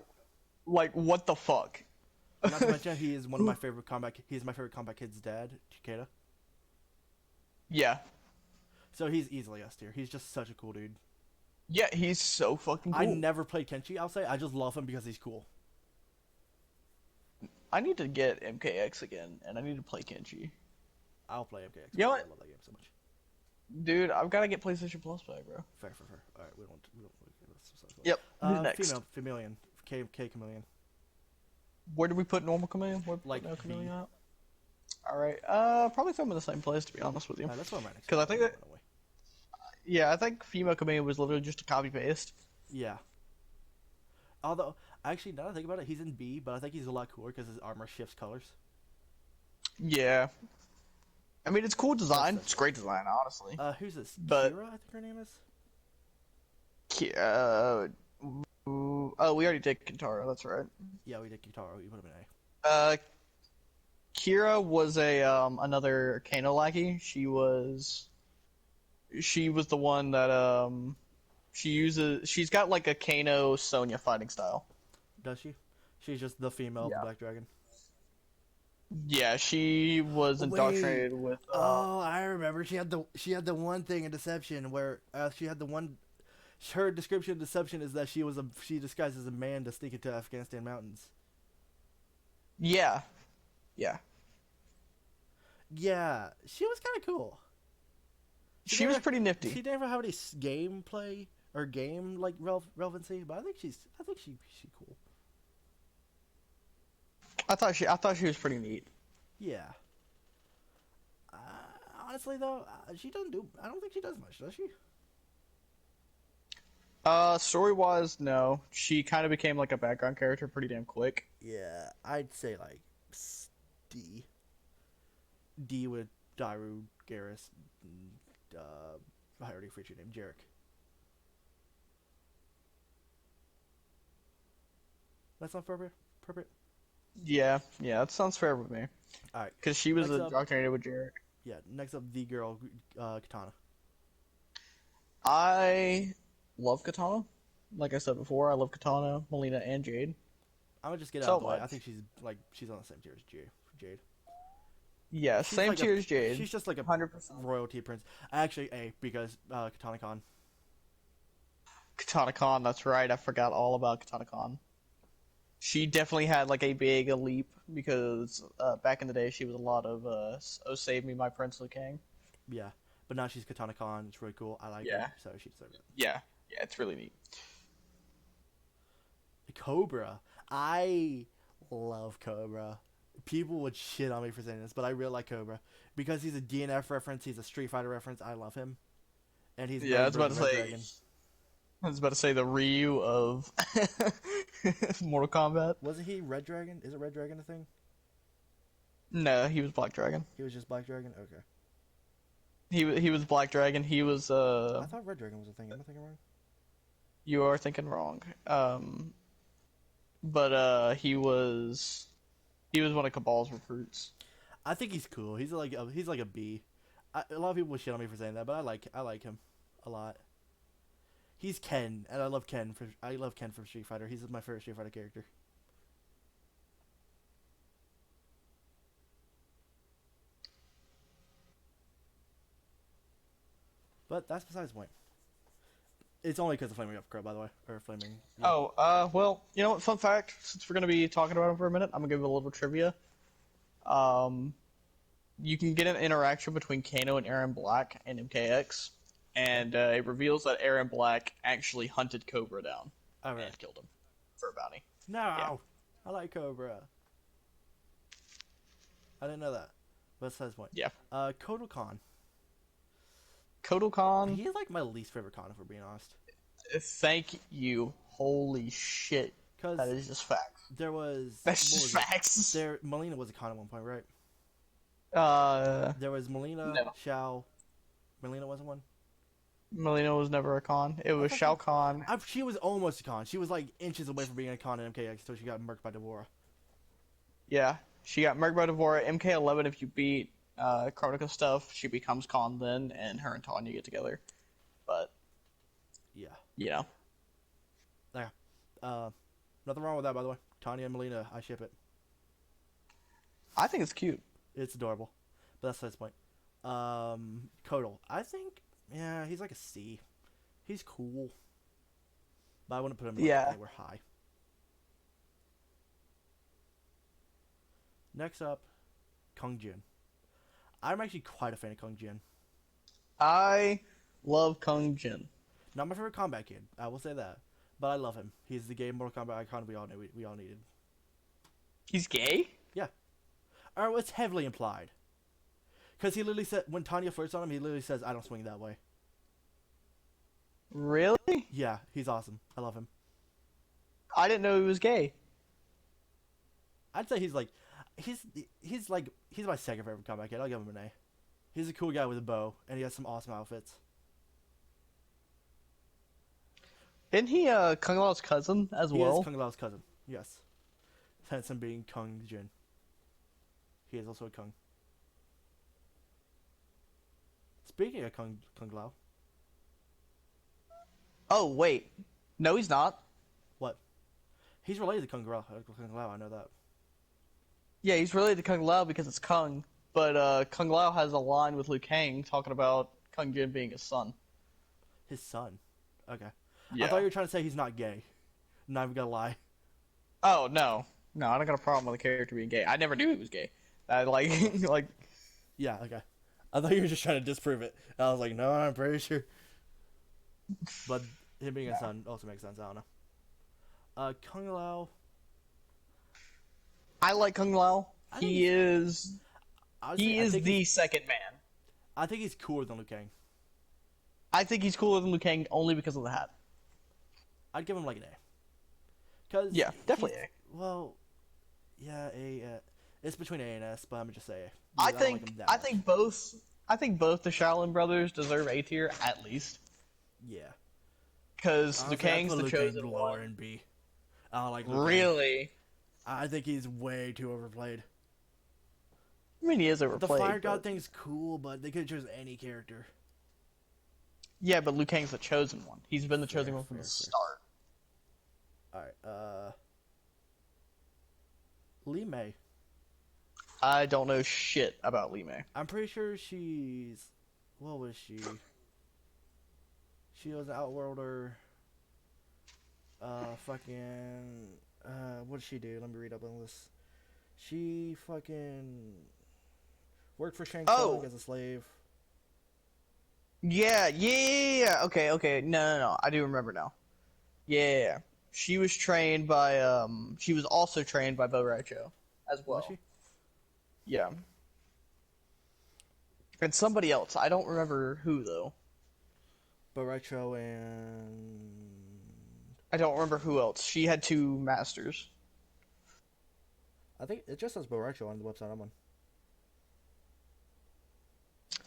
what the fuck? Not to mention, he is one of my favorite combat. He's my favorite combat kid's dad, Takeda. Yeah. So he's easily S tier. He's just such a cool dude. Yeah, he's so fucking cool. I never played Kenshi, I'll say. I just love him because he's cool. I need to get MKX again, and I need to play Kenshi. I'll play MKX. You know what? I love that game so much. Dude, I've got to get PlayStation Plus back, bro. Fair. Alright, we don't. Yep. Who's next? Chameleon. K Chameleon. Where did we put normal Chameleon? Where Like no Chameleon B. out? Alright, probably throw them in the same place, to be honest with you. That's what I'm right next. Because I think that, yeah, I think female Chameleon was literally just a copy paste. Yeah. Although, actually, now that I think about it, he's in B, but I think he's a lot cooler because his armor shifts colors. Yeah. I mean, it's cool design. It's great design, honestly. Who's this? But- Kira, I think her name is? Oh, we already did Kintaro, that's right. Yeah, we did Kitaro. You put him in A. Kira was a another Kano lackey. She was the one that she's got like a Kano Sonya fighting style. Does she? She's just the female of the Yeah. Black Dragon. Yeah, she was indoctrinated with Oh, I remember. She had the one thing in Deception where she had the one. Her description of Deception is that she disguised as a man to sneak into Afghanistan mountains. Yeah. Yeah, she was kind of cool. She was pretty nifty. She didn't have any gameplay or game like relevancy, but I think she's cool. I thought she was pretty neat. Yeah. Honestly though, she doesn't do. I don't think she does much, does she? Story wise, no. She kind of became like a background character pretty damn quick. Yeah, I'd say like D. D with Daru, Garrus, and, I already forgot your name, Jarek. That's not appropriate? Yeah, that sounds fair with me. Alright. Because she was Next up- indoctrinated with Jarek. Yeah, next up, the girl, Katana. I love Katana. Like I said before, I love Katana, Melina, and Jade. I'm gonna just get So out of the way. I much. think she's on the same tier as Jade. Yeah, She's same like tier as Jade. She's just like a 100%. royalty prince. Actually, A, because Katana Khan. Katana Khan, that's right. I forgot all about Katana Khan. She definitely had like a big leap because back in the day she was a lot of "Oh Save Me, My Prince Liu Kang." Yeah, but now she's Katana Khan. It's really cool. I like Yeah. her, so she deserves it. Yeah, it's really neat. Cobra. I love Cobra. People would shit on me for saying this, but I really like Cobra because he's a DNF reference. He's a Street Fighter reference. I love him, and he's Yeah, I was about to Red say. Dragon. I was about to say the Ryu of Mortal Kombat. Wasn't he Red Dragon? Is it Red Dragon a thing? No, he was Black Dragon. He was just Black Dragon. Okay. He was Black Dragon. He was I thought Red Dragon was a thing. Am I thinking wrong? You are thinking wrong. But he was one of Cabal's recruits. I think he's cool. He's like a B. A lot of people shit on me for saying that, but I like him a lot. He's Ken, and I love Ken from Street Fighter. He's my favorite Street Fighter character. But that's besides the point. It's only because of Flaming Uppercut, by the way, or Flaming. Yeah. Oh, well, you know what? Fun fact. Since we're gonna be talking about him for a minute, I'm gonna give you a little trivia. Um, you can get an interaction between Kano and Aaron Black and MKX, Okay. and it reveals that Aaron Black actually hunted Cobra down All right. and killed him for a bounty. Yeah. No, I like Cobra. I didn't know that. But that's his point. Yeah. Kodokan. Kodokan, He is like my least favorite con, if we're being honest. thank you. Holy shit. Because That is just facts. there was. That's What just was it? facts. There, Melina was a con at one point, right? There was Melina, No. Shao. Melina wasn't one? Melina was never a con. It was Shao Kahn. She was almost a con. She was like inches away from being a con in MKX until she got murked by Devora. Yeah. She got murked by Devora. MK11, if you beat Chronica stuff, she becomes con then, and her and Tanya get together. But, Yeah. you know. Yeah. Nothing wrong with that, by the way. Tanya and Melina, I ship it. I think it's cute. It's adorable. But that's his point. Kodal. I think, yeah, he's like a C. He's cool. But I wouldn't put him like, anywhere high. Next up, Kung Jin. I'm actually quite a fan of Kung Jin. I love Kung Jin. Not my favorite combat kid, I will say that. But I love him. He's the gay Mortal Kombat icon we all needed. He's gay? Yeah. Or it's heavily implied. Because he literally said, when Tanya flirts on him, he literally says, I don't swing that way. Really? Yeah, he's awesome. I love him. I didn't know he was gay. I'd say he's my second favorite combat kid. I'll give him an A. He's a cool guy with a bow, and he has some awesome outfits. Isn't he Kung Lao's cousin as He well? is Kung Lao's cousin, yes. Hence him being Kung Jin. He is also a Kung. Speaking of Kung Lao. Oh, wait. No, he's not. What? He's related to Kung Lao, I know that. Yeah, he's related to Kung Lao because it's Kung. But Kung Lao has a line with Liu Kang talking about Kung Jin being his son. His son? Okay. Yeah. I thought you were trying to say he's not gay. Not even gonna lie. Oh, no. No, I don't got a problem with the character being gay. I never knew he was gay. I like... Yeah, okay. I thought you were just trying to disprove it. I was like, no, I'm pretty sure. But him being a son also makes sense, I don't know. Kung Lao. I like Kung Lao. He is the second man. I think he's cooler than Liu Kang. I think he's cooler than Liu Kang only because of the hat. I'd give him like an A. Cause yeah, definitely A. Well, yeah, A. It's between A and S, but I'm gonna just say A. I think both the Shaolin brothers deserve A tier at least. Yeah. Because Liu Kang's the chosen lower one. in B. I don't like Liu Kang. Really? I think he's way too overplayed. I mean, he is overplayed. The Fire God thing's cool, but they could have chosen any character. Yeah, but Liu Kang's the chosen one. He's been the chosen one from the start. Alright, Li Mei. I don't know shit about Li Mei. I'm pretty sure she's... What was she? She was an Outworlder. What did she do? Let me read up on this. She fucking... worked for Shang Tsung as a slave. Yeah. Okay. No. I do remember now. Yeah. She was trained by, she was also trained by Bo Raicho as well. Was she? Yeah. And somebody else. I don't remember who, though. Bo Raicho and... I don't remember who else. She had 2 masters. I think it just says Bo Raicho on the website I'm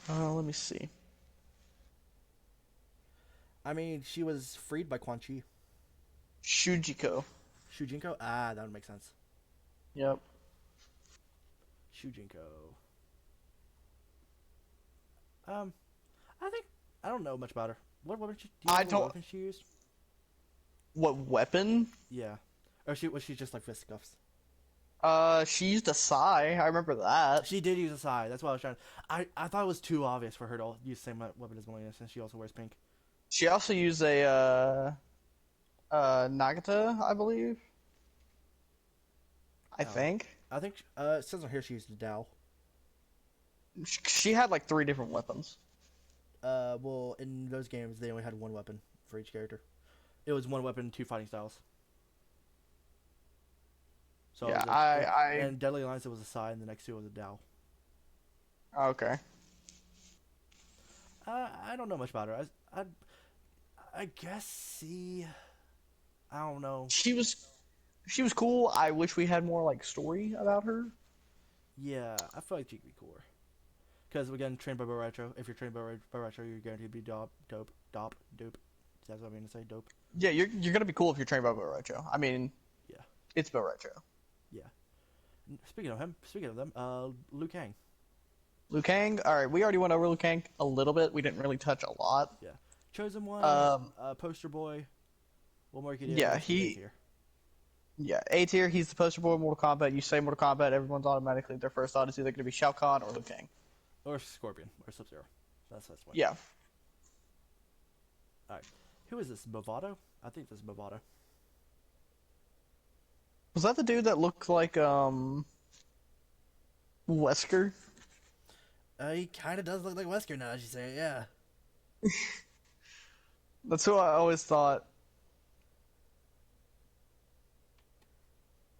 on. Let me see. I mean, she was freed by Quan Chi. Shujiko. Shujinko? Ah, that would make sense. Yep. Shujinko. I don't know much about her. What weapon weapon she used? What weapon? Yeah. Or was she just like fisticuffs? She used a sai. I remember that. She did use a sai. That's why I was trying. I thought it was too obvious for her to use the same weapon as Melina since she also wears pink. She also used a Nagata, I believe. I Oh, think I think it says on here she used a Dow. she had like 3 different weapons. Well, in those games they only had one weapon for each character. It was one weapon, two fighting styles. So it Yeah, was and Deadly Alliance it was a Sai, and the next two was a Dow. okay. I don't know much about her. I guess see. I don't know. She was she was cool. I wish we had more like story about her. Yeah, I feel like she could be cooler. Because again, trained by Bo Retro. If you're trained by Retro, you're guaranteed to be dope. That's what I mean to say, dope. Yeah, you're gonna be cool if you're trained by Boretro. I mean, Yeah, it's Boretro. yeah. Speaking of them, Liu Kang. Liu Kang. All right, we already went over Liu Kang a little bit. We didn't really touch a lot. Yeah, Chosen One, Um, Poster Boy. What more can you do? yeah, Next is A tier. yeah, A tier. He's the poster boy of Mortal Kombat. You say Mortal Kombat, everyone's automatically their first thought is either gonna be Shao Kahn or Liu Kang. Or Scorpion or Sub Zero. That's one. Yeah. All right. Who is this? Bovado? I think this is Bovado. Was that the dude that looked like Wesker? He kind of does look like Wesker now, as you say it. Yeah. That's who I always thought.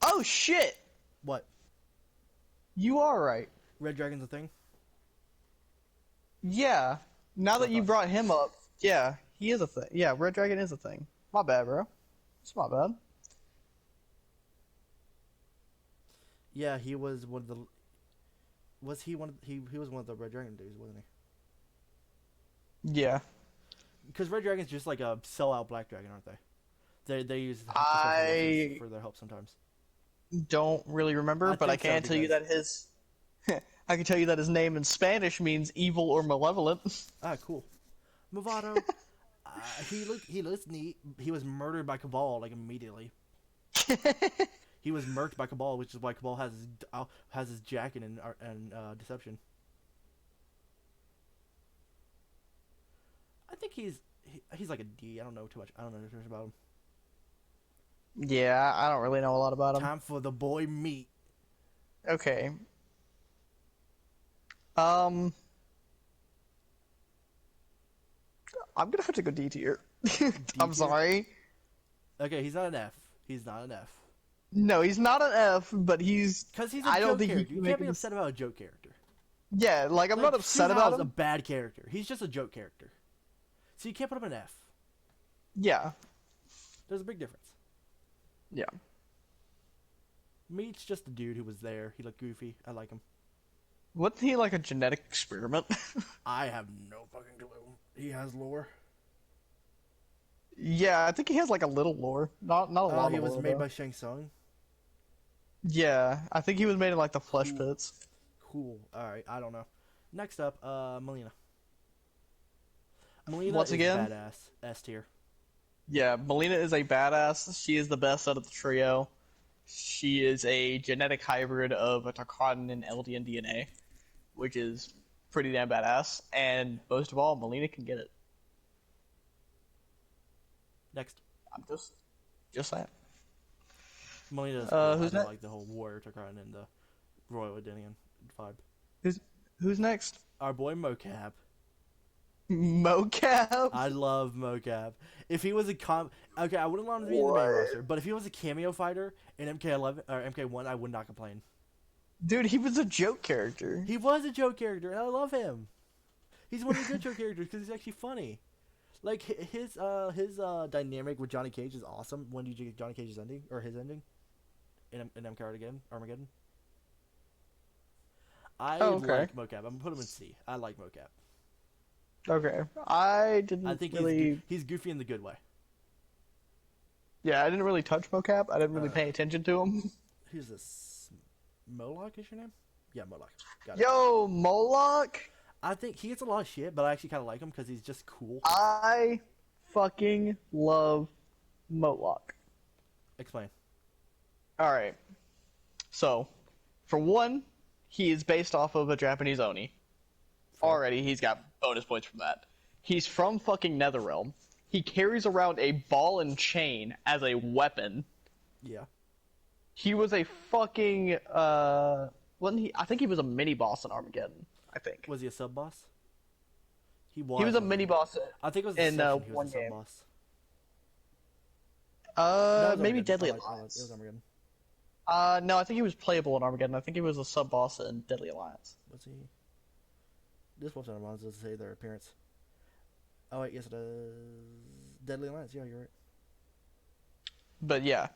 Oh shit! What? You are right. Red Dragon's a thing. Yeah. Now So I that you thought. brought him up, yeah, he is a thing. Yeah, Red Dragon is a thing. My bad, bro. It's my bad. Yeah, he was one of the. Was he one? He was one of the Red Dragon dudes, wasn't he? Yeah. Because Red Dragon's just like a sellout Black Dragon, aren't they? They use the special races I for their help sometimes. don't really remember, but I think so can tell you that his I can tell you that his name in Spanish means evil or malevolent. Ah, cool. Movado. He looks neat. He was murdered by Cabal like immediately. He was murked by Cabal, which is why Cabal has his jacket and deception. I think he's like a D. I don't know too much. I don't know too much about him. Yeah, I don't really know a lot about him. Time for the boy meat. Okay. Um, I'm gonna have to go D tier. I'm tier? sorry. Okay, he's not an F. He's not an F. No, he's not an F, but he's. Because he's a I don't joke think character. You can can't make be him. upset about a joke character. Yeah, like I'm not upset about a him. bad character. He's just a joke character. So you can't put him in F. Yeah. There's a big difference. Yeah. Meat's just a dude who was there. He looked goofy. I like him. Wasn't he like a genetic experiment? I have no fucking clue. He has lore. Yeah, I think he has like a little lore. Not a lot of He was lore, made though. by Shang Tsung. Yeah, I think he was made in like the flesh Cool. pits. Cool. Alright, I don't know. Next up, Melina. Melina Once is again? badass. S tier. Yeah, Melina is a badass. She is the best out of the trio. She is a genetic hybrid of a Tarkatan and Eldian DNA, which is pretty damn badass. And most of all, Melina can get it. Next. I'm just saying. Melina is cool. I Who's don't next? like the whole warrior Tarkatan and the Royal Edenian vibe. Who's next? Our boy Mocap. Mocap. I love Mocap. If he was okay, I wouldn't want him to be in the main roster, but if he was a cameo fighter in MK11 or MK1, I would not complain. Dude, he was a joke character. He was a joke character, and I love him. He's one of the good joke characters because he's actually funny. Like his dynamic with Johnny Cage is awesome. When did you get Johnny Cage's ending or his ending in MK Armageddon? I like Mocap. I'm gonna put him in C. I like Mocap. Okay, I didn't I think really. he's goofy in the good way. Yeah, I didn't really touch Mocap. I didn't really pay attention to him. Who's this? Moloch is your name? Yeah, Moloch. Got it. Yo, Moloch. I think he gets a lot of shit, but I actually kind of like him because he's just cool. I fucking love Moloch. Explain. All right. So, for one, he is based off of a Japanese Oni. Already, he's got bonus points from that. He's from fucking Netherrealm. He carries around a ball and chain as a weapon. Yeah. He was a fucking wasn't he? I think he was a mini boss in Armageddon. I think Was he a sub boss? he was a mini boss I think it was in Deception. He was one a sub game. boss. No, it was Maybe Armageddon. Deadly It was Alliance. Armageddon. No, I think he was playable in Armageddon. I think he was a sub boss in Deadly Alliance. Was he? This website of mine doesn't say their appearance. Oh wait, yes it does. Deadly Alliance. Yeah, you're right. But yeah.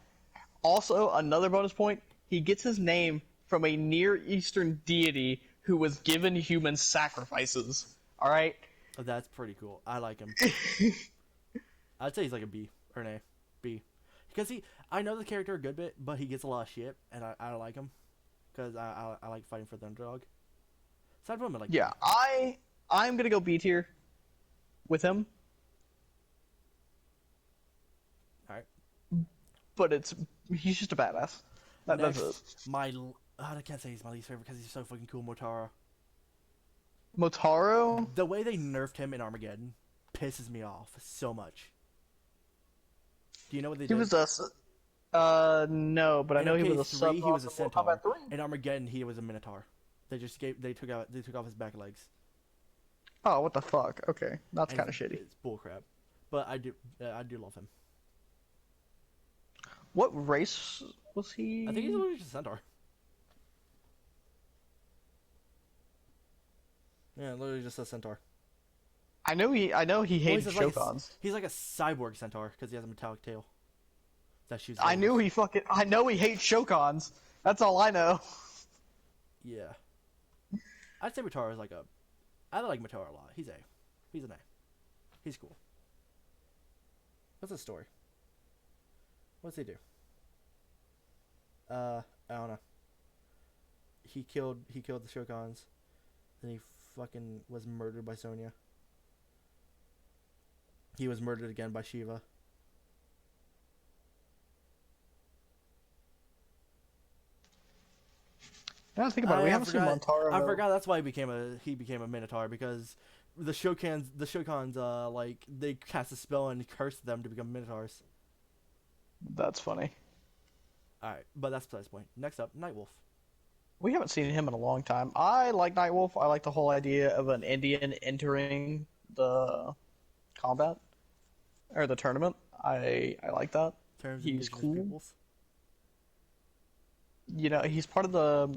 Also, another bonus point: he gets his name from a Near Eastern deity who was given human sacrifices. All right. Oh, that's pretty cool. I like him. I'd say he's like a B or an A. B. Because I know the character a good bit, but he gets a lot of shit, and I like him. Because I like fighting for the underdog. Aside from him, I like Yeah, I'm gonna go B tier with him. Alright. But he's just a badass. That's it. I can't say he's my least favorite because he's so fucking cool, Motaro. Motaro? The way they nerfed him in Armageddon pisses me off so much. Do you know what they did? He was no, but I know he was a sub. He was a centaur. Kombat 3. In Armageddon, he was a minotaur. They took off his back legs. Oh, what the fuck? Okay, that's kind of shitty. It's bullcrap, but I do love him. What race was he? I think he's literally just a centaur. Yeah, literally just a centaur. I know he hated he's Shokans. He's like a cyborg centaur because he has a metallic tail. That shoots. I know he hates Shokans. That's all I know. Yeah. I'd say Motaro is I like Motaro a lot. He's an A. He's cool. What's his story? What's he do? I don't know. He killed the Shokans. Then he fucking was murdered by Sonya. He was murdered again by Shiva. Now think about it. We haven't seen Motaro. I forgot that's why he became a Minotaur because the Shokans like they cast a spell and cursed them to become Minotaurs. That's funny. Alright, but that's besides the point. Next up, Nightwolf. We haven't seen him in a long time. I like Nightwolf. I like the whole idea of an Indian entering the combat or the tournament. I like that. He's cool. Peoples. You know, he's part of the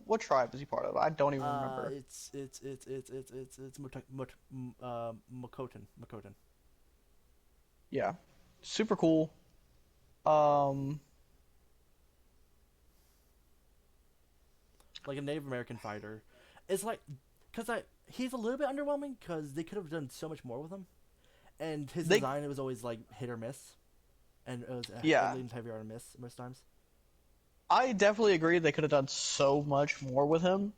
what tribe is he part of? I don't even remember. It's Makotan. Yeah, super cool. Like a Native American fighter. It's like because he's a little bit underwhelming because they could have done so much more with him, and his design it was always like hit or miss, and it was leans heavier on a miss most times. I definitely agree they could have done so much more with him.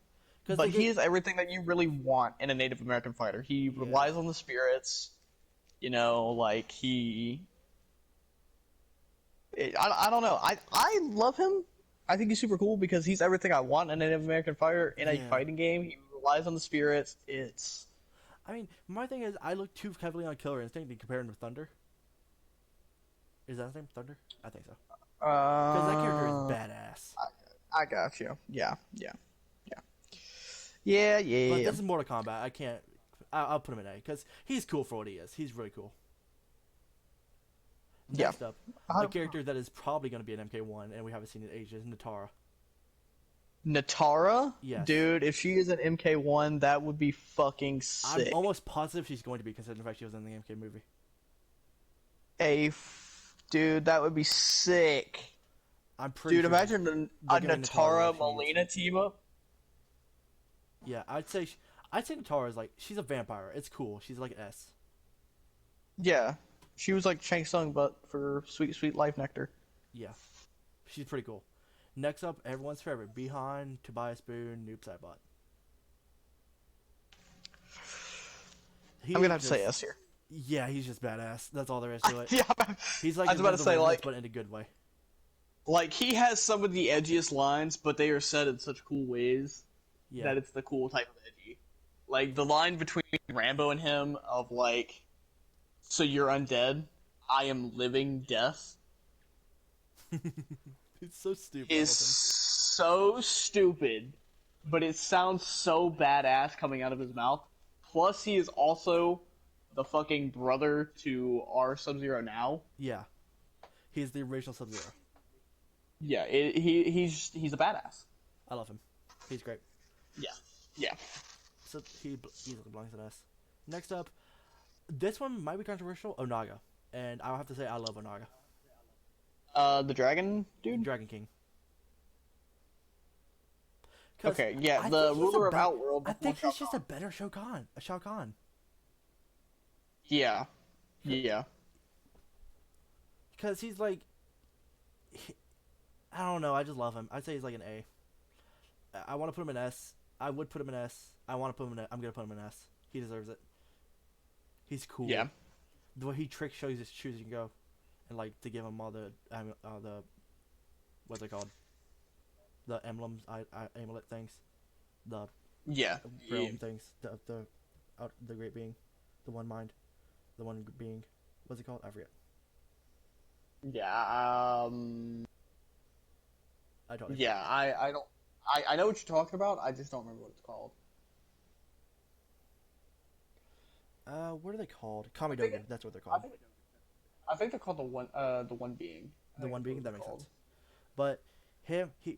But he is everything that you really want in a Native American fighter. He relies on the spirits. You know, like I don't know. I love him. I think he's super cool because he's everything I want in a Native American fighter in a fighting game. He relies on the spirits. I mean, my thing is, I look too heavily on Killer Instinct to compare him with Thunder. Is that his name? Thunder? I think so. Because that character is badass. I got you. Yeah. But this is Mortal Kombat. I can't. I'll put him in A because he's cool for what he is. He's really cool. Next up, a character that is probably going to be an MK1, and we haven't seen it in ages, Natara. Natara? Yes. Dude, if she is an MK1, that would be fucking sick. I'm almost positive she's going to be, considering the fact she was in the MK movie. Dude, that would be sick. I'm pretty sure. Dude, imagine a Natara Molina team up. Yeah, I'd say Natara is like, she's a vampire. It's cool. She's like S. Yeah. She was like Shang Tsung, but for sweet, sweet life nectar. Yeah. She's pretty cool. Next up, everyone's favorite, Bihan, Tobias Boone, Noob Saibot. I'm going to have to say S here. Yeah, he's just badass. That's all there is to it. Yeah, he's like, I was about to say, like, but in a good way. Like, he has some of the edgiest lines, but they are said in such cool ways that it's the cool type of edgy. Like the line between Rambo and him of like, so you're undead, I am living death, It's so stupid. I is love him. so stupid, but it sounds so badass coming out of his mouth. Plus, he is also the fucking brother to our Sub-Zero now. Yeah, he's the original Sub-Zero. Yeah, he's a badass. I love him. He's great. Yeah, yeah. So he easily belongs to us. Next up, this one might be controversial. Onaga, and I'll have to say I love Onaga. The dragon dude. Dragon King. Okay, yeah, the ruler of Outworld. I think he's just a better Shao Kahn. Yeah, yeah. Because he's like, I don't know. I just love him. I'd say he's like an A. I want to put him in S. I would put him in S. I want to put him in. I'm gonna put him in S. He deserves it. He's cool. Yeah. The way he tricks shows his shoes you can go, and like to give him all the what's it called? The emblems, amulet things, the realm things, the great being, the one mind, the one being. What's it called? I forget. Yeah. I don't. Yeah, I don't. I know what you're talking about. I just don't remember what it's called. What are they called? Kamidogu. That's what they're called. I think they're called the one being. The one being, that makes sense. But him, he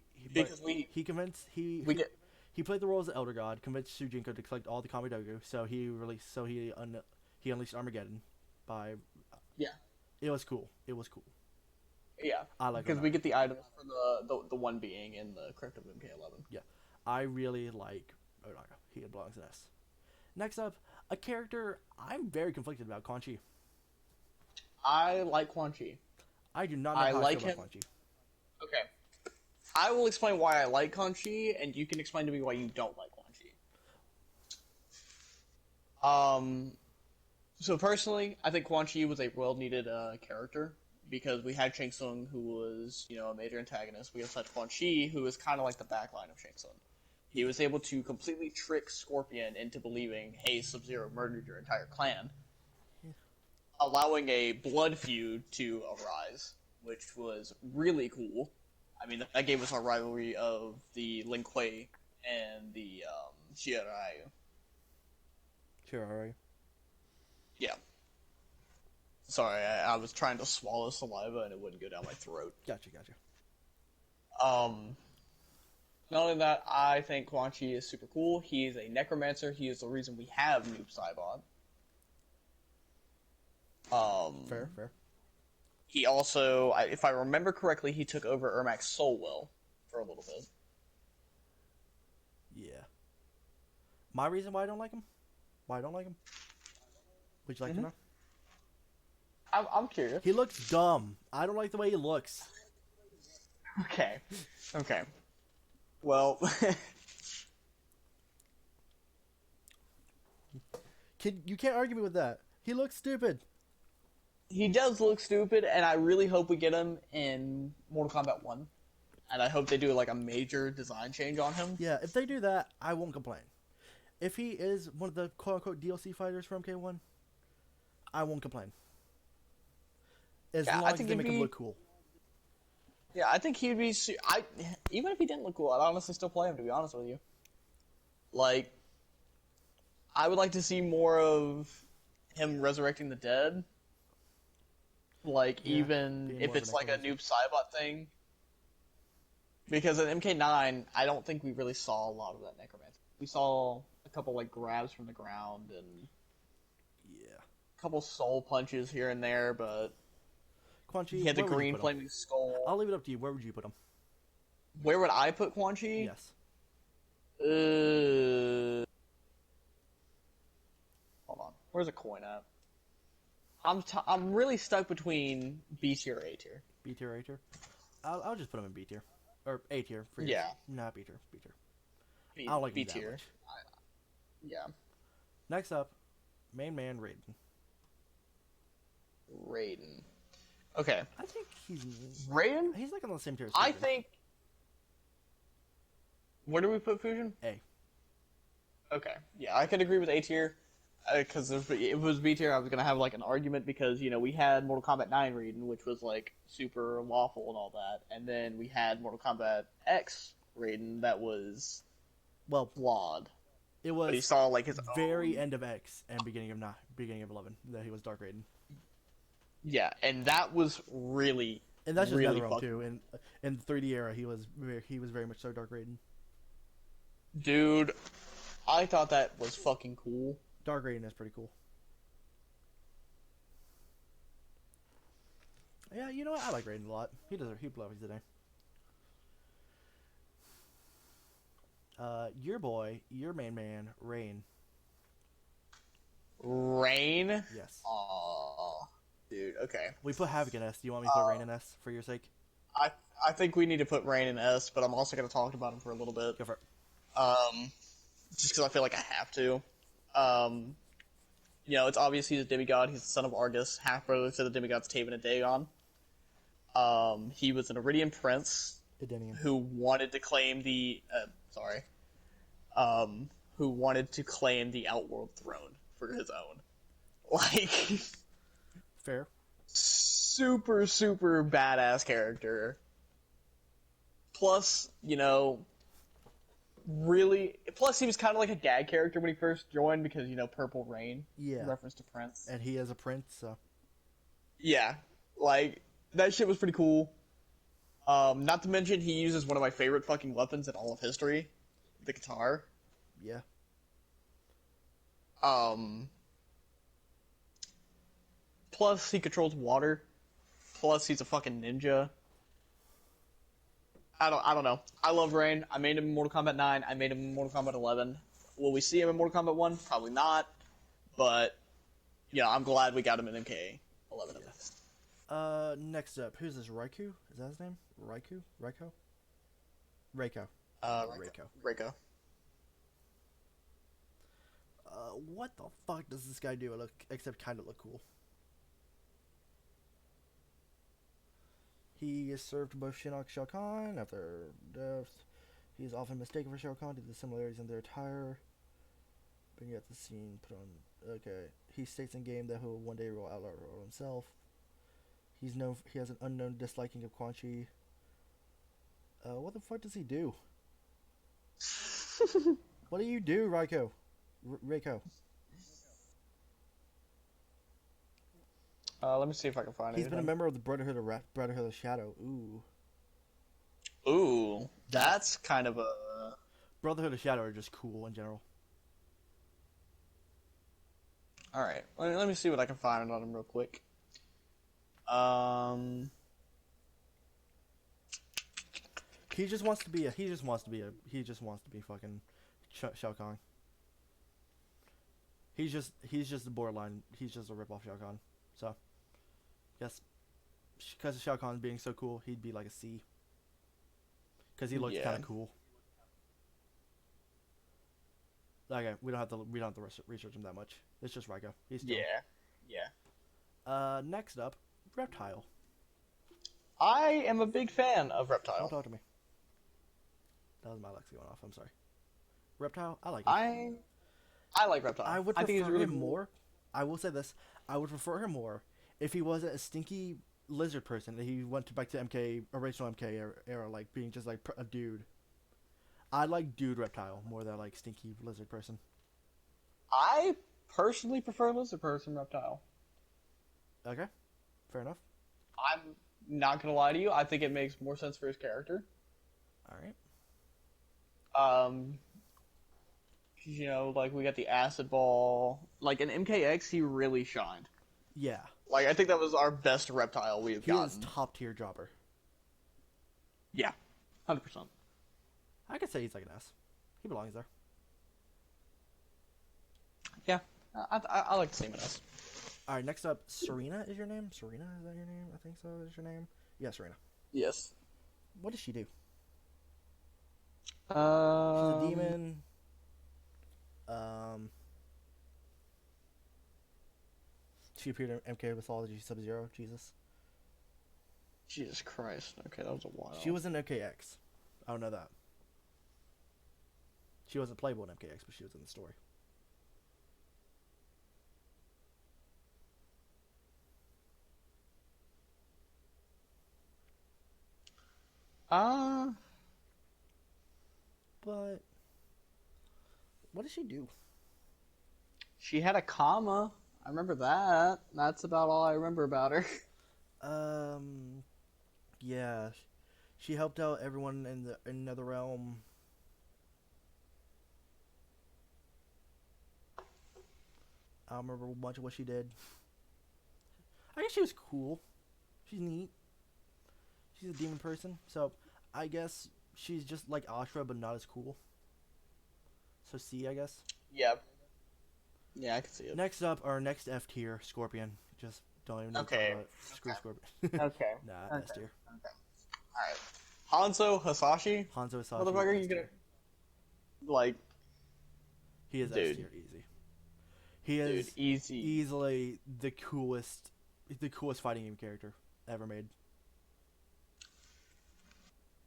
convinced he played the role as the Elder God, convinced Sujinko to collect all the Kamidogu, so he unleashed Armageddon by. Yeah. It was cool. Yeah, I like because Onaga. we get the items for the one being in the Crypt of MK11. Yeah, I really like Onaga. He belongs in S. Next up, a character I'm very conflicted about, Quan Chi. I like Quan Chi. I do not know how I feel about Quan Chi. Okay. I will explain why I like Quan Chi, and you can explain to me why you don't like Quan Chi. So personally, I think Quan Chi was a well-needed character, because we had Shang Tsung, who was, a major antagonist. We also had Quan Chi, who was kind of like the backline of Shang Tsung. He was able to completely trick Scorpion into believing, hey, Sub-Zero murdered your entire clan, allowing a blood feud to arise, which was really cool. I mean, that gave us our rivalry of the Lin Kuei and the Shiraiyu. Yeah. Sorry, I was trying to swallow saliva and it wouldn't go down my throat. Gotcha. Not only that, I think Quan Chi is super cool. He is a necromancer. He is the reason we have Noob Saibot. Fair. He also, if I remember correctly, he took over Ermac's soul will for a little bit. Yeah. My reason why I don't like him? Would you like to know? I'm curious. He looks dumb. I don't like the way he looks. Okay. Well, You can't argue me with that. He looks stupid. he does look stupid, and I really hope we get him in Mortal Kombat 1. And I hope they do like a major design change on him. Yeah, if they do that, I won't complain. If he is one of the quote-unquote DLC fighters from MK1, I won't complain. As long as they make him look cool. Yeah, I think he'd be... even if he didn't look cool, I'd honestly still play him, to be honest with you. Like, I would like to see more of him resurrecting the dead. Like, even if it's like a Noob Saibot thing. Because in MK9, I don't think we really saw a lot of that necromancy. We saw a couple, like, grabs from the ground and... Yeah. A couple soul punches here and there, but... Quan Chi, he had the green flaming skull. I'll leave it up to you. Where would you put him? Where would I put Quan Chi? Yes. Hold on. Where's a coin at? I'm really stuck between B tier or A tier. B tier, A tier? I'll just put him in B tier. Or A tier. Yeah. Not B tier. B tier. I don't like B tier. Yeah. Next up, main man Raiden. Okay. I think he's... Raiden? He's like on the same tier as I think... Where do we put Fusion? A. Okay, yeah, I could agree with A tier. Because if it was B tier, I was gonna have like an argument because we had Mortal Kombat 9 reading, which was like super lawful and all that, and then we had Mortal Kombat X reading that was Well, flawed. it But he was saw like his very own. end of X and beginning of 11 that he was Dark Raiden. Yeah, and that was really, And that's just really NetherRealm fucking too. In the 3D era, he was very much so Dark Raiden. dude. I thought that was fucking cool. Dark Raiden is pretty cool. Yeah, you know what? I like Raiden a lot. He blows today. Your boy, your main man, Rain. Rain. Yes. Oh, dude. Okay. We put Havoc in S. Do you want me to put Rain in S for your sake? I I think we need to put Rain in S, but I'm also gonna talk about him for a little bit. Go for it. Just because I feel like I have to. Um, it's obvious he's a demigod. He's the son of Argus, half brother to the demigods Taven and Dagon. He was an Iridian prince Edenian. who wanted to claim the who wanted to claim the Outworld throne for his own. Like, Fair. super super badass character. Plus, really. Plus, he was kind of like a gag character when he first joined because Purple Rain, Yeah. reference to Prince. And he is a prince, so. Yeah, like that shit was pretty cool. Not to mention he uses one of my favorite fucking weapons in all of history, the guitar. Yeah. Plus he controls water. Plus he's a fucking ninja. I don't know. I love Rain. I made him in Mortal Kombat 9. I made him in Mortal Kombat 11. Will we see him in Mortal Kombat 1? Probably not. But I'm glad we got him in MK 11. Yes. Next up, who's this? Raikou? Is that his name? Raikou? Raiko? Raiko. Reiko. What the fuck does this guy do? Except kind of look cool. He is served both Shinnok Shao Kahn after death. He is often mistaken for Shao Kahn due to the similarities in their attire. Bring out the scene, put on. Okay. He states in game that he'll one day roll out himself. He has an unknown disliking of Quan Chi. What the fuck does he do? What do you do, Raiko? Reiko. Let me see if I can find it. He's been a member of the Brotherhood of Shadow. Ooh, that's kind of a Brotherhood of Shadow are just cool in general. All right. Let me see what I can find on him real quick. He just wants to be fucking Shao Kahn. He's just the borderline. He's just a rip-off Shao Kahn. So, yes, because of Shao Kahn being so cool, he'd be like a C. Because he looks kind of cool. Okay, we don't have to research him that much. It's just Raiko. He's still... Yeah. Next up, Reptile. I am a big fan of Reptile. Don't talk to me. That was my Alexa going off. I'm sorry. Reptile, I like him. I like Reptile. I would think he's prefer really him cool. more. I will say this: I would prefer him more if he wasn't a stinky lizard person. That he went back to original MK era, like being just like a dude. I like dude Reptile more than like stinky lizard person. I personally prefer lizard person Reptile. Okay, fair enough. I'm not gonna lie to you. I think it makes more sense for his character. All right. Like we got the acid ball. Like in MKX, he really shined. Yeah. Like I think that was our best Reptile we've gotten. He is top tier jobber. Yeah, 100%. I could say he's like an S. He belongs there. Yeah, I like to see him in S. All right, next up, Serena is your name? Serena, is that your name? I think so. Is your name? Yeah, Serena. Yes. What does she do? She's She's a demon. She appeared in MK Mythology Sub-Zero. Jesus. Jesus Christ. Okay, that was a while. She was in MKX. I don't know that. She wasn't playable in MKX, but she was in the story. Uh, But what did she do? she had a comma. I remember that. That's about all I remember about her. Um, yeah, she helped out everyone in the another realm. I don't remember much of what she did. I guess she was cool. She's neat. She's a demon person, so I guess she's just like Ashra, but not as cool. So C, I guess. Yeah. Yeah, I can see it. Next up, our next F tier, Scorpion. Just don't even know what to talk Okay. about it. Screw Okay. Scorpion. Okay. Nah, Okay. S tier. Alright. Hanzo Hasashi? Hanzo Sashi. Motherfucker, S you gonna tier. like He is S dude. tier, easy. He is Dude, easy. easily the coolest fighting game character ever made.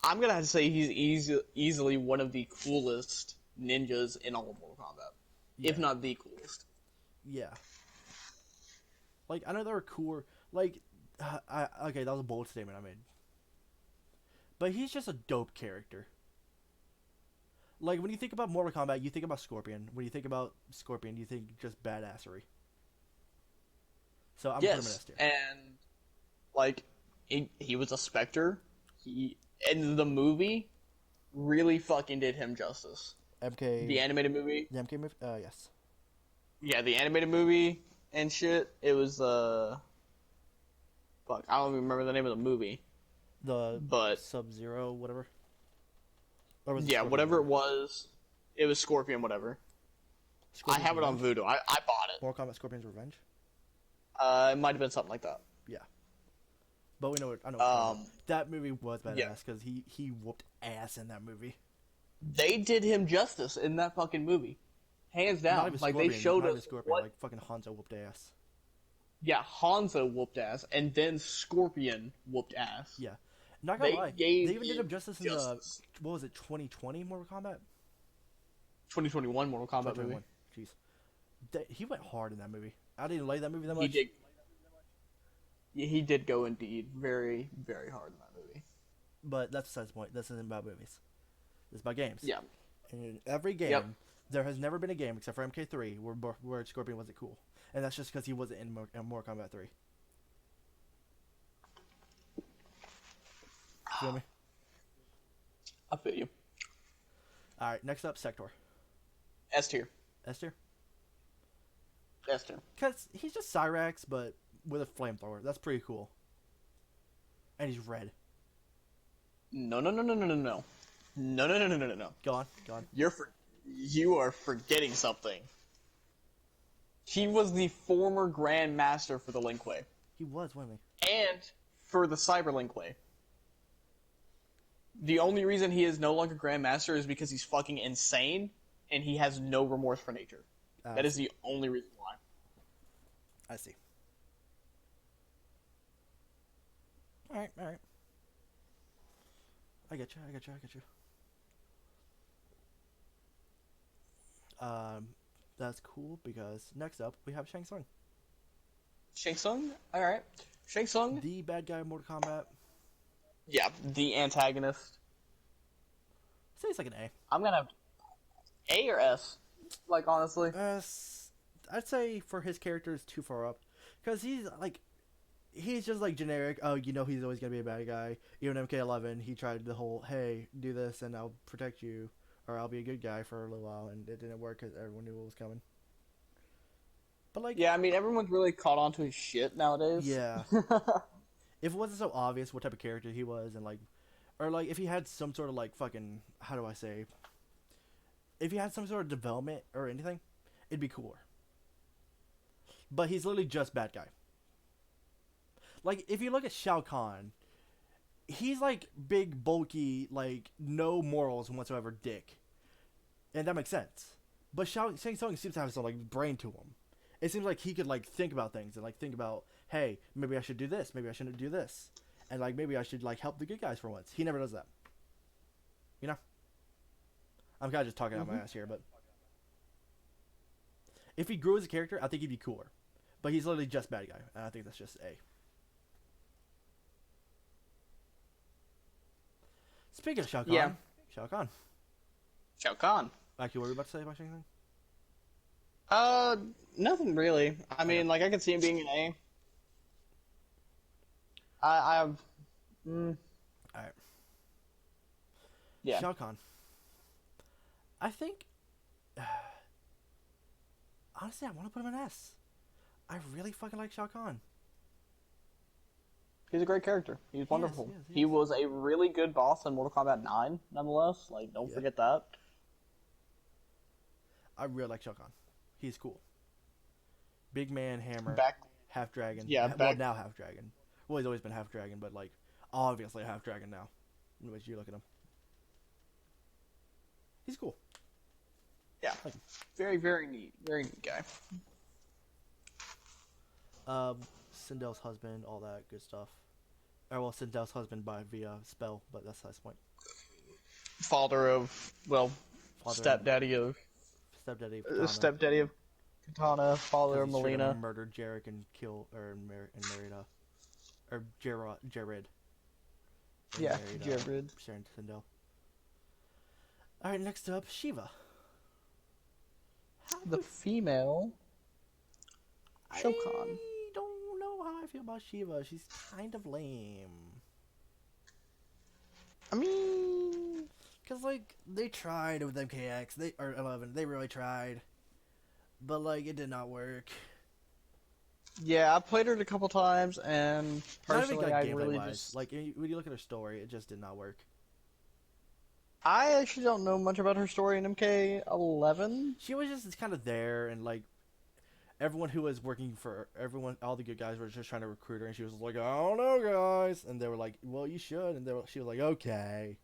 I'm gonna have to say he's easily one of the coolest ninjas in all of Mortal Kombat. Yeah. If not the coolest. Yeah. Like, I know there were cooler. Like, okay, that was a bold statement I made. But he's just a dope character. Like, when you think about Mortal Kombat, you think about Scorpion. When you think about Scorpion, you think just badassery. So I'm putting him in S tier. And like he was a Spectre. He in the movie really fucking did him justice. MK. The animated movie. The MK movie. Yes. Yeah, the animated movie and shit. It was fuck, I don't even remember the name of the movie. But Sub-Zero, whatever. Or was it yeah, Scorpion? whatever it was Scorpion, whatever. Scorpion's I have it on Revenge? Voodoo. I bought it. Mortal Kombat Scorpion's Revenge. It might have been something like that. Yeah. But we know what I know. That movie was badass because he whooped ass in that movie. They did him justice in that fucking movie, hands down. Not even Like Scorpion, they showed not us even Scorpion, what. like fucking Hanzo whooped ass. Yeah, Hanzo whooped ass, and then Scorpion whooped ass. Yeah. Not gonna lie. They gave even did him justice in the justice. what was it, 2020 Mortal Kombat? 2021 Mortal Kombat movie. 2021. Jeez. He went hard in that movie. I didn't like that movie that much. He did. Yeah, he did go indeed very, very hard in that movie. But that's besides the point. This isn't about movies. It's about games. Yeah. And in every game, there has never been a game except for MK3 where Scorpion wasn't cool, and that's just because he wasn't in Mortal Kombat 3. Feel me? I feel you. All right. Next up, Sector. S tier. S tier. S tier. Because he's just Cyrax, but with a flamethrower. That's pretty cool. And he's red. No. No. Go on. You are forgetting something. He was the former Grand Master for the Lin Kuei. He was, wasn't he? And for the Cyber Lin Kuei. The only reason he is no longer Grand Master is because he's fucking insane and he has no remorse for nature. That is the only reason why. I see. Alright. I get you. That's cool because next up we have Shang Tsung. Shang Tsung? Alright. Shang Tsung? The bad guy in Mortal Kombat. Yeah, the antagonist. Say it's like an A. I'm gonna have A or S. Like, honestly. I'd say for his character is too far up. Because he's just like generic. Oh, you know he's always going to be a bad guy. Even MK11, he tried the whole, hey, do this and I'll protect you. Or I'll be a good guy for a little while. And it didn't work because everyone knew what was coming. But like... Yeah, I mean, everyone's really caught on to his shit nowadays. Yeah. If it wasn't so obvious what type of character he was and like... Or like if he had some sort of like fucking... How do I say... If he had some sort of development or anything, it'd be cooler. But he's literally just bad guy. Like, if you look at Shao Kahn, he's like big, bulky, like no morals whatsoever dick. And that makes sense. But Shang Tsung seems to have some like brain to him. It seems like he could like think about things and like think about, hey, maybe I should do this, maybe I shouldn't do this. And like maybe I should like help the good guys for once. He never does that. You know? I'm kind of just talking out my Hmm. ass here, but if he grew as a character, I think he'd be cooler. But he's literally just bad guy, and I think that's just A. Speaking of Shao Yeah, Kahn, Shao Kahn. Shao Kahn. Actually, what were you about to say about anything? Uh, Nothing really. I Okay. mean, like I could see him being an A. I have, mm, All right. yeah. Shao Kahn. I think, honestly, I want to put him in S. I really fucking like Shao Kahn. He's a great character. He's He is. wonderful. He is. He He is. was a really good boss in Mortal Kombat 9, nonetheless. Like, don't Yeah. forget that. I really like Shao Kahn. He's cool. Big man, hammer, Back, half dragon. yeah, Well, back. now half dragon. Well, he's always been half dragon, but like obviously half dragon now. Which you look at him. He's cool. Yeah, I like him. very, very neat guy. Sindel's husband, all that good stuff. Or well, Sindel's husband by via spell, but that's the point. Father of, well, Father and stepdaddy of Katana, stepdaddy of Katana, father because of he straight up Melina. murdered Jarek and married Jared and Yeah, married Jared. Sharon Sindel. All right, next up, Shiva. How The do female I Shao Kahn. don't know how I feel about Shiva. She's kind of lame. I mean, Cause like they tried with MKX, they or 11, they really tried, but like it did not work. yeah, I played her a couple times, and Not even personally, like I gameplay really wise. just. Like when you look at her story, it just did not work. I actually don't know much about her story in MK11. She was just kind of there, and like everyone who was working for everyone, all the good guys were just trying to recruit her, and she was like, I don't know, guys, and they were like, well, you should, and she was like, okay.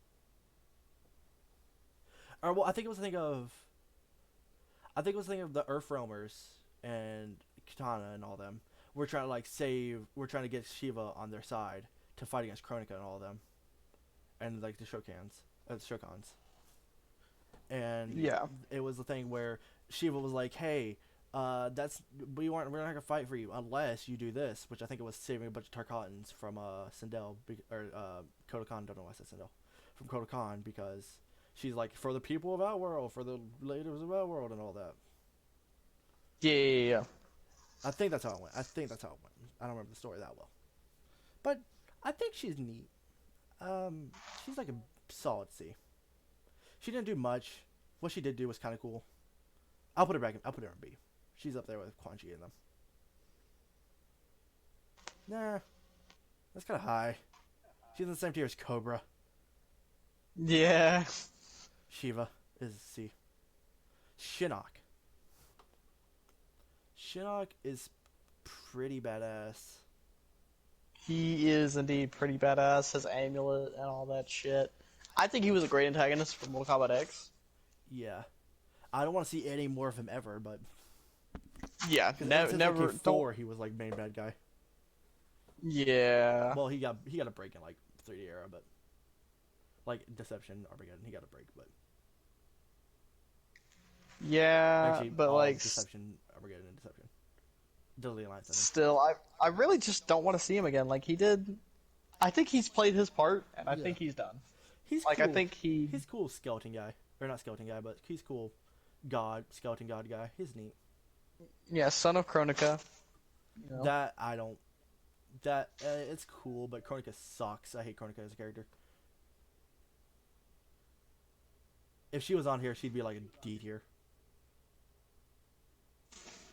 Or well, I think it was thinking of the Earth Realmers and Katana and all them. We're trying to we're trying to get Shiva on their side to fight against Kronika and all of them, and like the Shokans. And Yeah. it was the thing where Shiva was like, "Hey, we're not gonna fight for you unless you do this," which I think it was saving a bunch of Tarkatans from Sindel or Kodokan. Don't know why I said Sindel from Kodokan because she's like for the people of Outworld, for the leaders of Outworld, and all that. Yeah. I think that's how it went. I don't remember the story that well, but I think she's neat. She's like a solid C. She didn't do much. What she did do was kind of cool. I'll put her in B. She's up there with Quan Chi and them. Nah, that's kind of high. She's in the same tier as Cobra. Yeah. Shiva is C. Shinnok. Shinnok is pretty badass. He is indeed pretty badass. His amulet and all that shit. I think he was a great antagonist for Mortal Kombat X. Yeah. I don't want to see any more of him ever, but Yeah, because never. MK4 Don't. he was like main bad guy. Yeah. Well, he got a break in like 3D era, but like Deception Armageddon, he got a break, but Yeah, actually but all like, Deception Armageddon and Deception. Deadly Alliance, I mean. still, I really just don't want to see him again. Like he did. I think he's played his part, and I Yeah. think he's done. He's Like cool. I think he. He's cool skeleton guy. Or not skeleton guy, but he's cool skeleton god guy. He's neat. Yeah, son of Kronika. You know? That I don't that it's cool, but Kronika sucks. I hate Kronika as a character. If she was on here, she'd be like a D tier.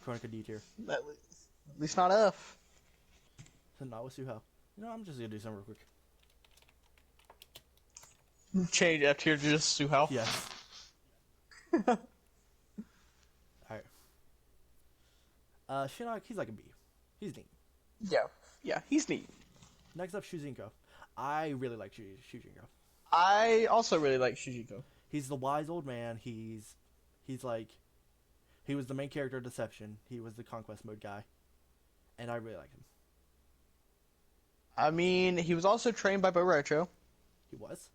Kronika D tier. At least not F. So not with Suho. You know, I'm just gonna do some real quick. Change F tier to just Suhao. Yes. Alright. Shinnok, he's like a B. He's neat. Yeah. Yeah, he's neat. Next up, Shuzinko. I really like Shuzinko. I also really like Shujiko. He's the wise old man. He's like, he was the main character of Deception. He was the conquest mode guy, and I really like him. I mean, he was also trained by Bo Retro. He was.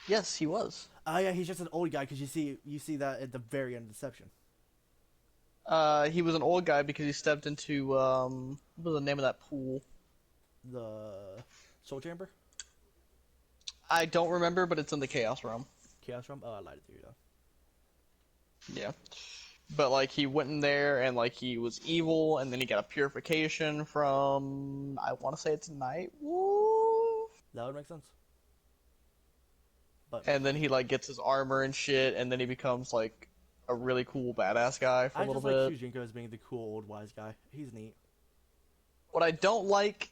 Yes, he was. Oh yeah, he's just an old guy because you see that at the very end of Deception. He was an old guy because he stepped into what was the name of that pool? The Soul Chamber, I don't remember, but it's in the Chaos Realm. Chaos Realm. Oh, I lied to you though. Yeah. But like he went in there and like he was evil, and then he got a purification from I want to say it's Nightwolf, That would make sense. But and then he like gets his armor and shit, and then he becomes like a really cool badass guy for a I little just like bit. Shujinko as being the cool old wise guy. He's neat. What I don't like,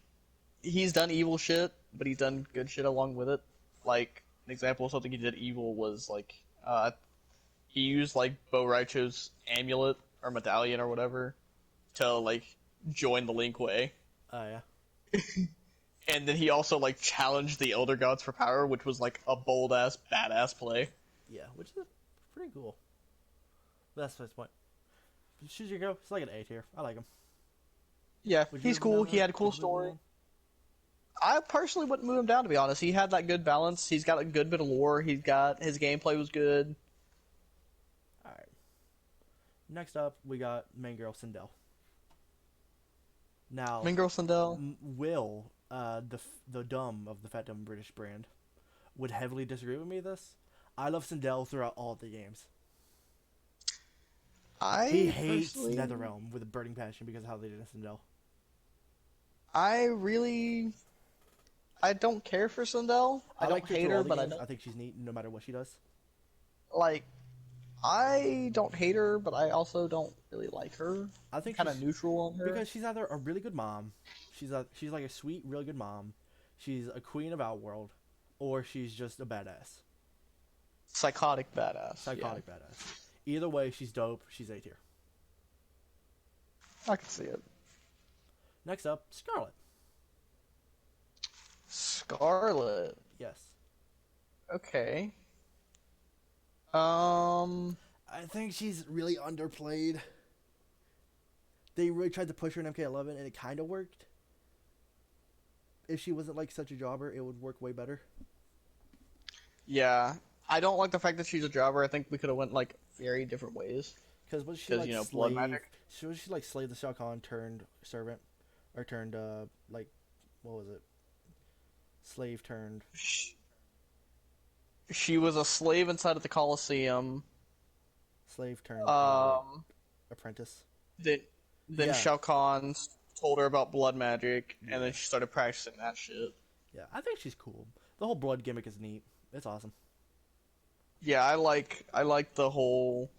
he's done evil shit, but he's done good shit along with it. Like an example of something he did evil was like he used like Bo Raicho's amulet or medallion or whatever to like join the Link Way. Oh yeah. And then he also like challenged the Elder Gods for power, which was like a bold ass badass play. Yeah, which is pretty cool. But that's his point. Shujinko, it's like an A tier. I like him. Yeah, Would you he's move him cool. down He there? had a cool Would you move him story. down? I personally wouldn't move him down, to be honest. He had that good balance. He's got a good bit of lore. He's got his gameplay was good. All right. Next up, we got main girl Sindel. Now, Mingo Sindel. Will, the dumb of the Fat Dumb British brand, would heavily disagree with me this. I love Sindel throughout all the games. He hates personally- NetherRealm with a burning passion because of how they did Sindel. I don't care for Sindel. I don't like her hate through all her, the but I games. don't I think she's neat no matter what she does. like. I don't hate her, but I also don't really like her. I think Kind of she's neutral on her. because she's either a really good mom, she's like a sweet, really good mom, she's a queen of Outworld, or she's just a badass, Psychotic badass. psychotic badass. Either way, she's dope. She's A tier. Yeah, I can see it. Next up, Scarlet. Scarlet. Yes, Okay. I think she's really underplayed. They really tried to push her in MK11, and it kind of worked. If she wasn't like such a jobber, it would work way better. Yeah. I don't like the fact that she's a jobber. I think we could have went like very different ways. Because was she 'Cause, like you know, blood slave? magic. Was she like slave the Shao Kahn turned servant, or turned like what was it? Slave turned. She was a slave inside of the Colosseum. Slave turned apprentice. Then Yeah. Shao Kahn told her about blood magic, and then she started practicing that shit. Yeah, I think she's cool. The whole blood gimmick is neat. It's awesome. Yeah, I like the whole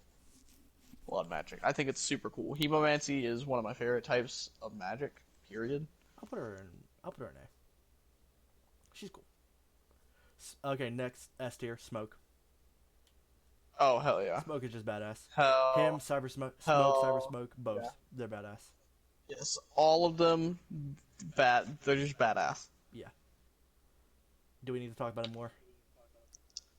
blood magic. I think it's super cool. Hemomancy is one of my favorite types of magic. Period. I'll put her in A. She's cool. Okay, next S tier, Smoke. Oh hell yeah. Smoke is just badass. Hell. Him, Cyber Smoke, Hell. Cyber Smoke, both. Yeah. They're badass. Yes, all of them. They're just badass. Yeah. Do we need to talk about it more?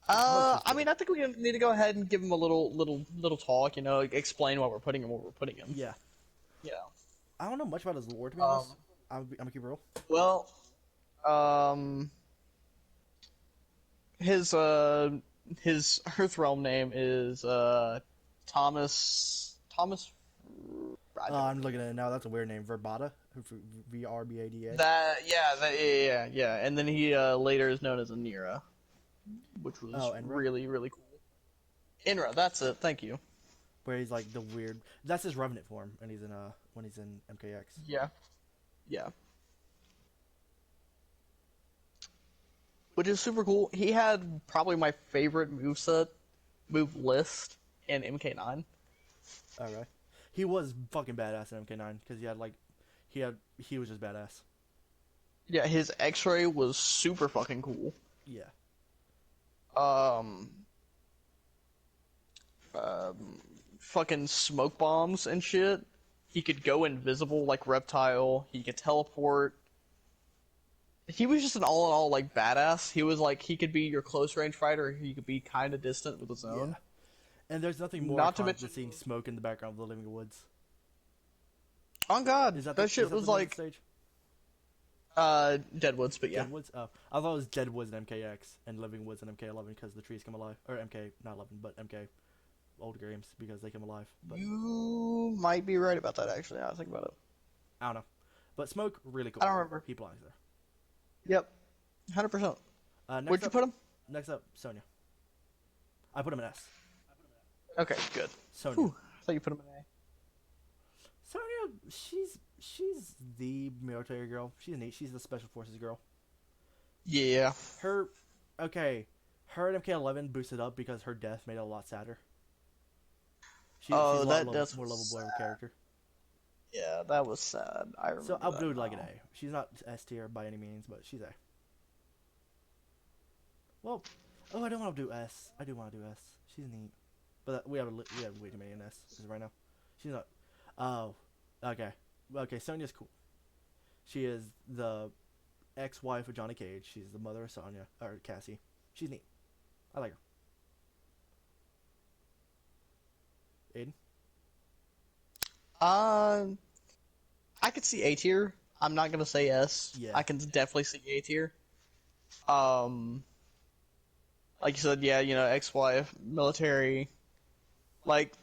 I mean, I think we need to go ahead and give him a little talk. You know, explain why we're putting him where we're putting him. Yeah. Yeah. I don't know much about his lore, to be honest. I'm gonna keep it real. Well, his Earthrealm name is Thomas. I'm looking at it now. That's a weird name. Verbata. Verbada. Yeah. And then he later is known as Anira, which was Enra? really really cool. Inra, that's it. Thank you. Where he's like the weird. That's his Revenant form, and he's in when he's in MKX. Yeah. Yeah. Which is super cool. He had probably my favorite move list in MK9. All right. He was fucking badass in MK9 because he was just badass. Yeah, his X-ray was super fucking cool. Yeah. Fucking smoke bombs and shit. He could go invisible like Reptile. He could teleport. He was just an all-in-all like badass. He was like he could be your close range fighter. He could be kind of distant with his own. Yeah. And there's nothing more Not to iconic mention- than seeing smoke in the background of the Living Woods. On God, Is that that shit was the like stage? Deadwoods, but yeah. Deadwoods? Oh, I thought it was Deadwoods and MKX, and Living Woods and MK11 because the trees come alive. Or MK, not 11, but MK old games because they come alive. But You might be right about that, actually. Now I think about it. I don't know. But Smoke, really cool. I don't remember. He belongs there. Yep, 100%. Where'd you put him? Next up, Sonya. I put him in S. Okay, good. Sonya. Whew, I thought you put him in A. Sonya, she's the military girl. She's neat. She's the special forces girl. Yeah. Her and MK11 boosted up because her death made it a lot sadder. She's a lot more lovable of a character. Yeah, that was sad. I remember. So I'll that do now. like an A. She's not S tier by any means, but she's A. Well, I don't want to do S. I do want to do S. She's neat, but we have way too many in S right now. She's not. Oh, okay. Sonya's cool. She is the ex-wife of Johnny Cage. She's the mother of Sonya or Cassie. She's neat. I like her. Aiden? I could see A tier. I'm not gonna say S. Yeah. I can definitely see A tier. Like you said, yeah, ex-wife, military, like,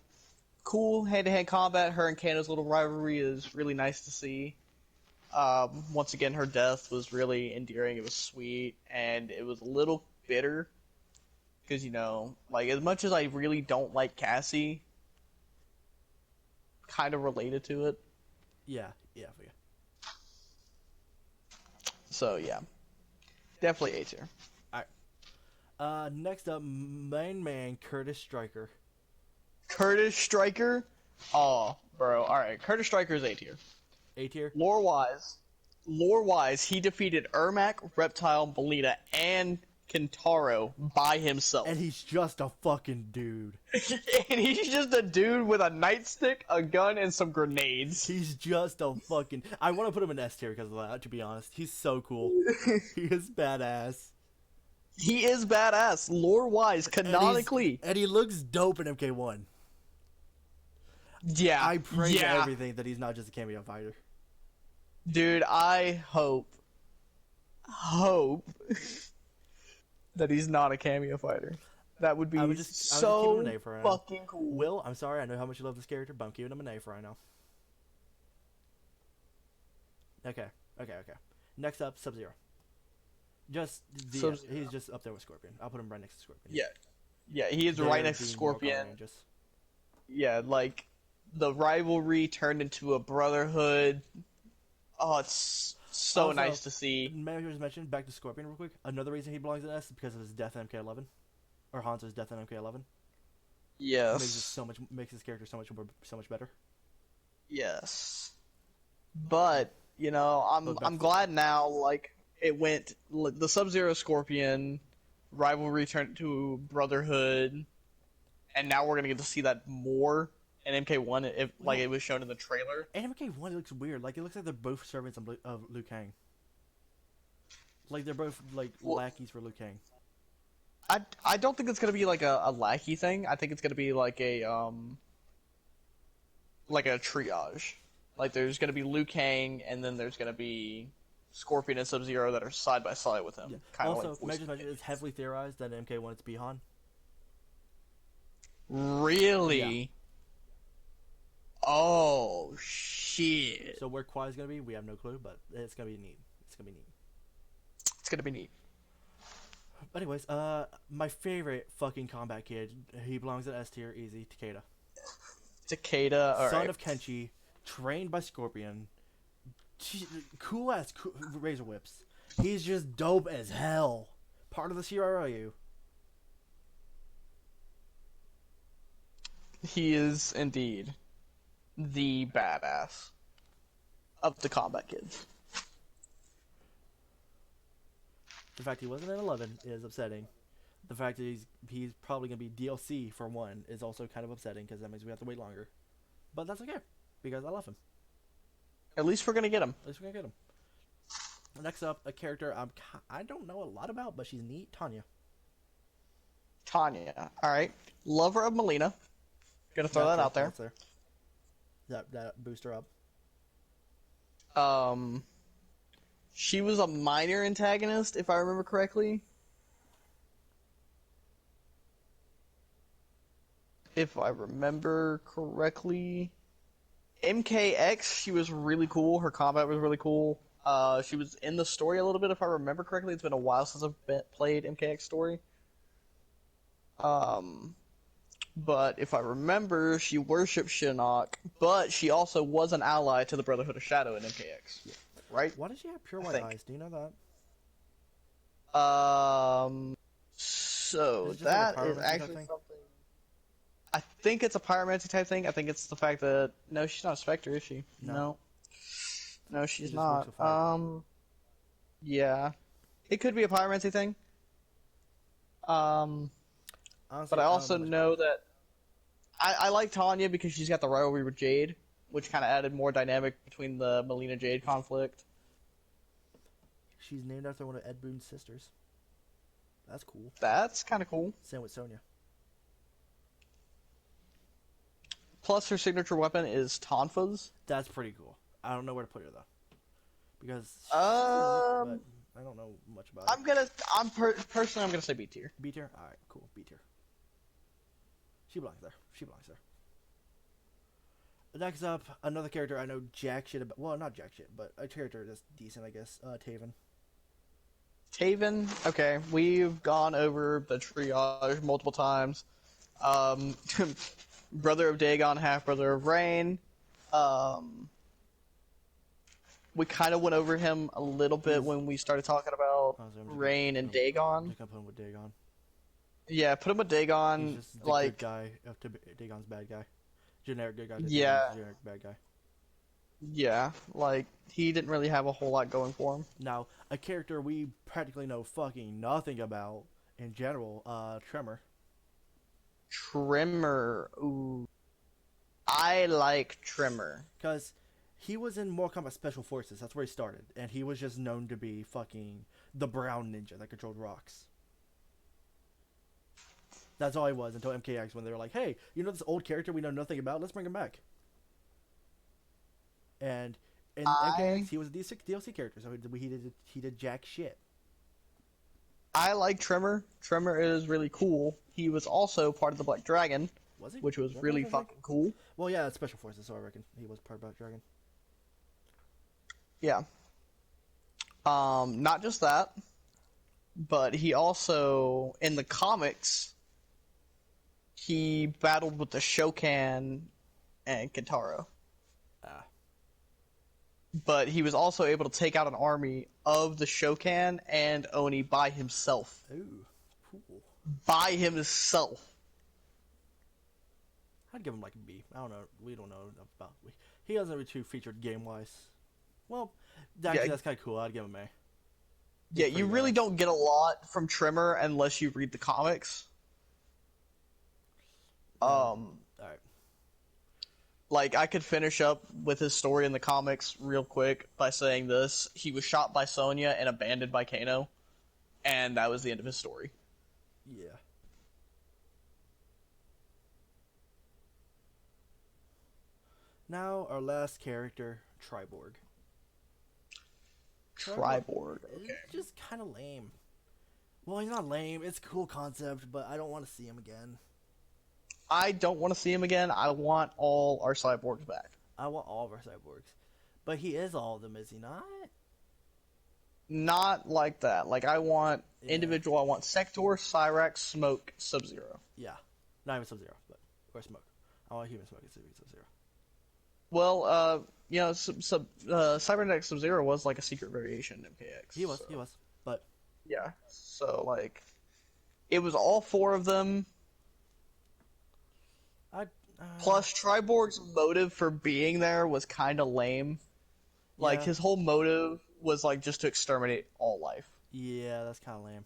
cool hand-to-hand combat. Her and Kano's little rivalry is really nice to see. Once again, her death was really endearing. It was sweet, and it was a little bitter. Because, like, as much as I really don't like Cassie, kind of related to it. Yeah, for you. So, yeah. Definitely A tier. Alright. Next up, main man, Curtis Stryker. Curtis Stryker? Oh, bro. Alright, Curtis Stryker is A tier. A tier? Lore-wise, he defeated Ermac, Reptile, Melina, and Kentaro by himself. And he's just a fucking dude. And he's just a dude with a nightstick, a gun, and some grenades. He's just a fucking... I want to put him in S tier because of that, to be honest. He's so cool. He is badass. He is badass, lore-wise, canonically. And he looks dope in MK1. Yeah. I pray to everything that he's not just a cameo fighter. Dude, I hope that he's not a cameo fighter. That would be so fucking cool. Will, I'm sorry, I know how much you love this character, but I'm keeping him an A for right now. Okay. Next up, Sub-Zero. He's just up there with Scorpion. I'll put him right next to Scorpion. Yeah, he is right next to Scorpion. Yeah, like, the rivalry turned into a brotherhood. Oh, it's so also, nice to see. May I just mention, back to Scorpion real quick, another reason he belongs in S is because of his death in MK11. Or Hanzo's death in MK11. Yes. Makes his character so much better. Yes. But, I'm glad now, like, it went, the Sub-Zero Scorpion rivalry turned to brotherhood, and now we're gonna get to see that more in MK1, it was shown in the trailer. And MK1, it looks weird. Like, it looks like they're both servants of Liu Kang. Like, they're both, lackeys for Liu Kang. I don't think it's gonna be, like, a lackey thing. I think it's gonna be, like a triage. Like, there's gonna be Liu Kang, and then there's gonna be Scorpion and Sub-Zero that are side by side with him. Yeah. Also, it's heavily theorized that in MK1 it's Bihan. Really? Yeah. Oh, shit. So where Kwai's gonna be, we have no clue, but it's gonna be neat. It's gonna be neat. But anyways, my favorite fucking combat kid, he belongs in S tier, easy, Takeda. Takeda, alright. Son of Kenshi, trained by Scorpion, cool ass razor whips. He's just dope as hell. Part of the CRLU. He is indeed the badass of the combat kids. The fact he wasn't in 11 is upsetting. The fact that he's probably going to be DLC for 1 is also kind of upsetting because that means we have to wait longer. But that's okay because I love him. At least we're going to get him. Next up, a character I don't know a lot about, but she's neat, Tanya. Alright. Lover of Melina. Gonna throw that out there. That boost her up. She was a minor antagonist, if I remember correctly. If I remember correctly. MKX, she was really cool. Her combat was really cool. She was in the story a little bit, if I remember correctly. It's been a while since I've played MKX story. Um, but if I remember, she worshipped Shinnok, but she also was an ally to the Brotherhood of Shadow in MKX. Yeah. Right? Why does she have pure I white think. eyes? Do you know that? Is So it just like a that is pyromancy type actually thing? something. I think it's a pyromancy type thing. I think it's the fact that no, she's not a Spectre, is she? No. No, no, She she's just works not. with fire. Yeah, it could be a pyromancy thing. Um, but Honestly, I I don't know also much about know it. that I like Tanya because she's got the rivalry with Jade, which kind of added more dynamic between the Melina Jade conflict. She's named after one of Ed Boon's sisters. That's cool. That's kind of cool. Same with Sonya. Plus, her signature weapon is Tonfa's. That's pretty cool. I don't know where to put her though, because she's unique, but Um, I don't know much about her. Personally, I'm gonna say B tier. B tier. All right, cool. B tier. She belongs there. She belongs there. Next up, another character I know jack shit about. Well, not jack shit, but a character that's decent, I guess. Taven. Taven, okay, we've gone over the triage multiple times. Um, brother of Dagon, half brother of Rain. Um, we kind of went over him a little bit when we started talking about Honestly, Rain and I'm Dagon. just gonna put him with Dagon. Yeah, put him with He's Dagon. just the good Like, guy up to Dagon's bad guy. Generic good guy to yeah, Dagon's generic bad guy. yeah, like he didn't really have a whole lot going for him. Now, a character we practically know fucking nothing about in general, Tremor. Trimmer, ooh, I like Trimmer. Because he was in Mortal Kombat Special Forces. That's where he started. And he was just known to be fucking the brown ninja that controlled rocks. That's all he was until MKX when they were like, hey, you know this old character we know nothing about? Let's bring him back. And in MKX, he was a DLC character, so he did jack shit. I like Trimmer. Trimmer is really cool. He was also part of the Black Dragon, Was he? which was What really was that thing? fucking cool. Well, yeah, it's Special Forces, so I reckon he was part of Black Dragon. Yeah. Not just that, but he also in the comics he battled with the Shokan and Kintaro. Ah. But he was also able to take out an army of the Shokan and Oni by himself. Ooh. Cool. By himself. I'd give him like a B. I don't know. We don't know enough about. He hasn't really too featured game wise. Well, actually, that's kind of cool. I'd give him A. Yeah, you really don't get a lot from Trimmer unless you read the comics. All right. Like, I could finish up with his story in the comics real quick by saying this. He was shot by Sonya and abandoned by Kano, and that was the end of his story. Yeah. Now, our last character, Triborg. Triborg, okay. It's just kind of lame. Well, he's not lame. It's a cool concept, but I don't want to see him again. I don't want to see him again. I want all our cyborgs back. I want all of our cyborgs. But he is all of them, is he not? Not like that. Like, I want individual. I want Sector, Cyrax, Smoke, Sub-Zero. Yeah. Not even Sub-Zero, but or Smoke. I want human Smoke instead of Sub-Zero. Well, you know, Cybernetic Sub-Zero was like a secret variation in MKX. He was, so. But Yeah, so, like, it was all four of them. Plus, Triborg's motive for being there was kind of lame. Like, yeah. his whole motive was, like, just to exterminate all life. Yeah, that's kind of lame.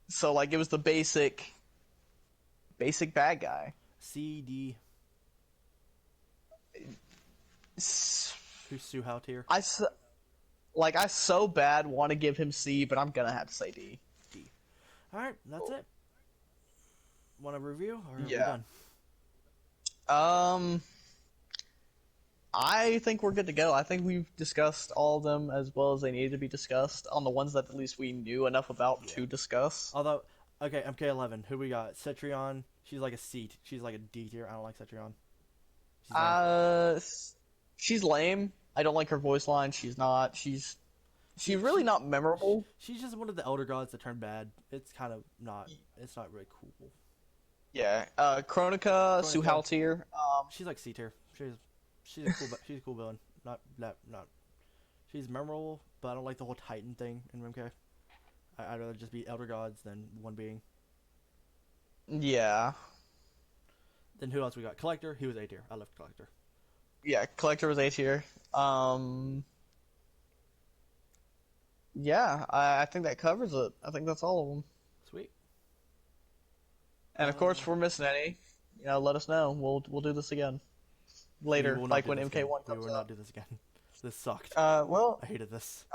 So, like, it was the basic bad guy. CD. Who's Suhao tier? I so bad want to give him C, but I'm gonna have to say D. D. Alright, that's it. Want a review, or are we Yeah. done? I think we're good to go. I think we've discussed all of them as well as they needed to be discussed on the ones that at least we knew enough about Yeah. to discuss. Although, okay, MK11. Who we got? Cetrion. She's like a C. She's like a D tier. I don't like Cetrion. She's lame. Uh, she's lame. I don't like her voice line. She's not. She's She really she not memorable. she's just one of the elder gods that turned bad. It's kind of not. It's not really cool. Yeah. Chronica, Kronika. Suhal tier. She's like C tier. She's a cool villain. Not. She's memorable, but I don't like the whole Titan thing in MK. I'd rather just be elder gods than one being. Yeah. Then who else we got? Collector. He was A tier. I left Collector. Yeah. Collector was A tier. Yeah. I think that covers it. I think that's all of them. Sweet. And of course, if we're missing any, let us know. We'll do this again later, We will not like do when this MK1 again. We comes will not up. do this again. This sucked. Well, I hated this.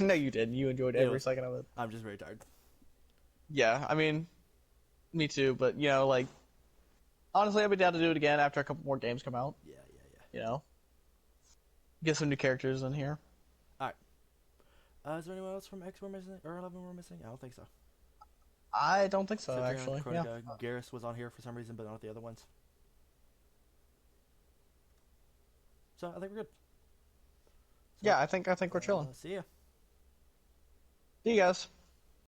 no, you didn't. You enjoyed every second of it. I'm just very tired. Yeah, I mean, me too. But like, honestly, I'd be down to do it again after a couple more games come out. Yeah. Get some new characters in here. All right. Is there anyone else from X we're missing or 11 we're missing? I don't think so. I don't think so, Cetrion, actually. Kronika, Garrus was on here for some reason, but not the other ones. So I think we're good. So, Yeah, I think we're chilling. See ya. See you guys.